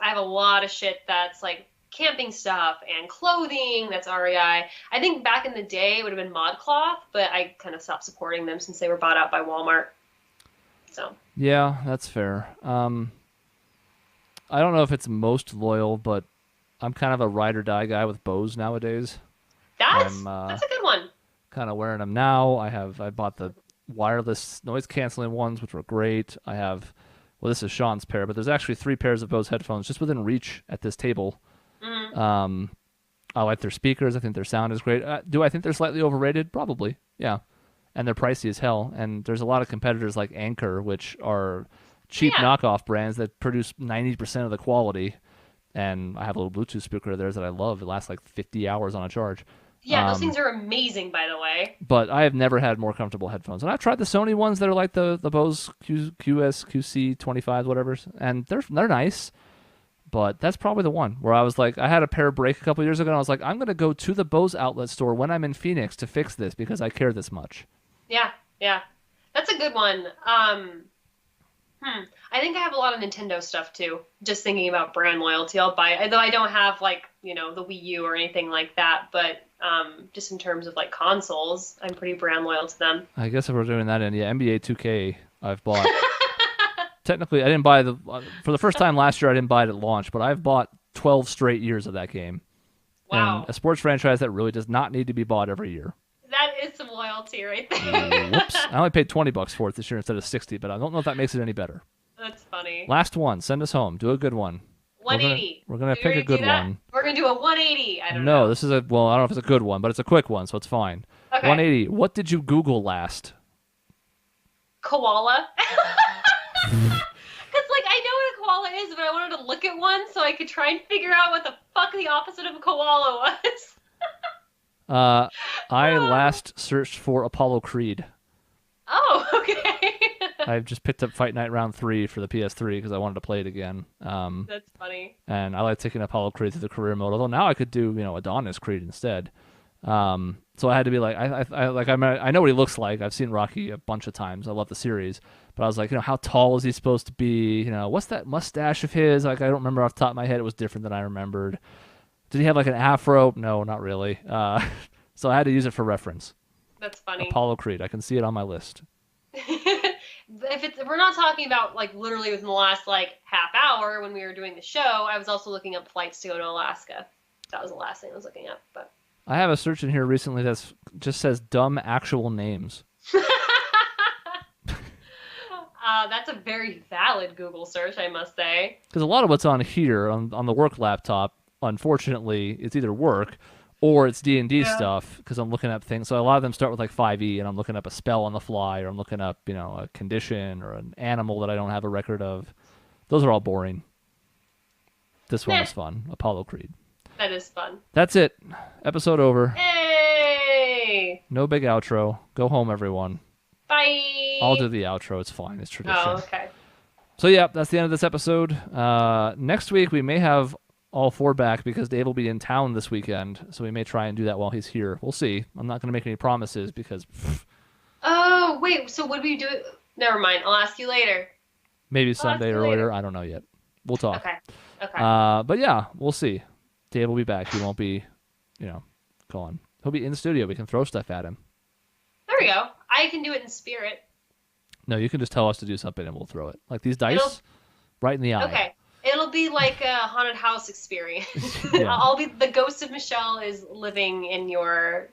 have a lot of shit that's like camping stuff and clothing that's REI. I think back in the day it would have been ModCloth, but I kind of stopped supporting them since they were bought out by Walmart. So. Yeah, that's fair. I don't know if it's most loyal, but I'm kind of a ride or die guy with Bose nowadays. That's a good one. Kind of wearing them now. I bought the wireless noise canceling ones, which were great. I have, well, this is Sean's pair, but there's actually 3 pairs of Bose headphones just within reach at this table. I like their speakers. I think their sound is great. Do I think they're slightly overrated? Probably, yeah. And they're pricey as hell. And there's a lot of competitors like Anker, which are cheap knockoff brands that produce 90% of the quality. And I have a little Bluetooth speaker of theirs that I love. It lasts like 50 hours on a charge. Yeah, those things are amazing, by the way. But I have never had more comfortable headphones. And I've tried the Sony ones that are like the Bose QC25, whatever, and they're nice. But that's probably the one where I was like, I had a pair break a couple years ago, and I was like, I'm going to go to the Bose outlet store when I'm in Phoenix to fix this because I care this much. Yeah. That's a good one. I think I have a lot of Nintendo stuff too. Just thinking about brand loyalty, I'll buy. Though I don't have like the Wii U or anything like that, but just in terms of like consoles, I'm pretty brand loyal to them. I guess if we're doing that, NBA 2K, I've bought. Technically, I didn't buy for the first time last year. I didn't buy it at launch, but I've bought 12 straight years of that game. Wow! And a sports franchise that really does not need to be bought every year. That is some loyalty right there. Whoops. I only paid $20 for it this year instead of 60, but I don't know if that makes it any better. That's funny. Last one. Send us home. Do a good one. 180. We're gonna pick a good one. We're gonna do a 180. I don't know. No, this is well, I don't know if it's a good one, but it's a quick one, so it's fine. Okay. 180. What did you Google last? Koala. Because, like, I know what a koala is, but I wanted to look at one so I could try and figure out what the fuck the opposite of a koala was. I last searched for Apollo Creed. Oh, okay. I've just picked up Fight Night Round 3 for the PS3 because I wanted to play it again. That's funny. And I like taking Apollo Creed through the career mode, although now I could do, Adonis Creed instead. So I had to be like, I know what he looks like. I've seen Rocky a bunch of times. I love the series. But I was like, how tall is he supposed to be? What's that mustache of his? Like, I don't remember off the top of my head. It was different than I remembered. Did he have like an afro? No, not really. So I had to use it for reference. That's funny. Apollo Creed. I can see it on my list. If we're not talking about like literally within the last like half hour when we were doing the show, I was also looking up flights to go to Alaska. That was the last thing I was looking up. But I have a search in here recently that just says dumb actual names. That's a very valid Google search, I must say. Because a lot of what's on here on the work laptop, unfortunately, it's either work or it's D&D stuff because I'm looking up things. So a lot of them start with like 5e, and I'm looking up a spell on the fly, or I'm looking up, a condition or an animal that I don't have a record of. Those are all boring. This one was fun. Apollo Creed. That is fun. That's it. Episode over. Hey! No big outro. Go home, everyone. Bye! I'll do the outro. It's fine. It's tradition. Oh, okay. So, yeah, that's the end of this episode. Next week, we may have all four back because Dave will be in town this weekend, so we may try and do that while he's here. We'll see. I'm not going to make any promises because... Oh, wait. So would we do it? Never mind. I'll ask you later. Maybe Sunday or later. I don't know yet. We'll talk. Okay. But, yeah, we'll see. Dave will be back. He won't be, gone. He'll be in the studio. We can throw stuff at him. There we go. I can do it in spirit. No, you can just tell us to do something and we'll throw it. Like these dice, right in the eye. Okay. It'll be like a haunted house experience. Yeah. I'll be the ghost of Michelle is living in your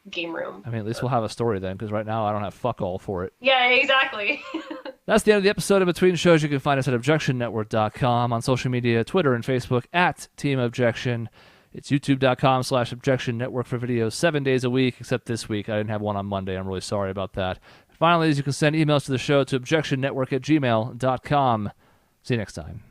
game room. I mean, at least we'll have a story then, because right now I don't have fuck all for it. Yeah, exactly. That's the end of the episode. In between shows, you can find us at ObjectionNetwork.com, on social media, Twitter and Facebook at Team Objection. It's YouTube.com/Objection Network for videos 7 days a week, except this week. I didn't have one on Monday. I'm really sorry about that. Finally, you can send emails to the show to objectionnetwork@gmail.com. See you next time.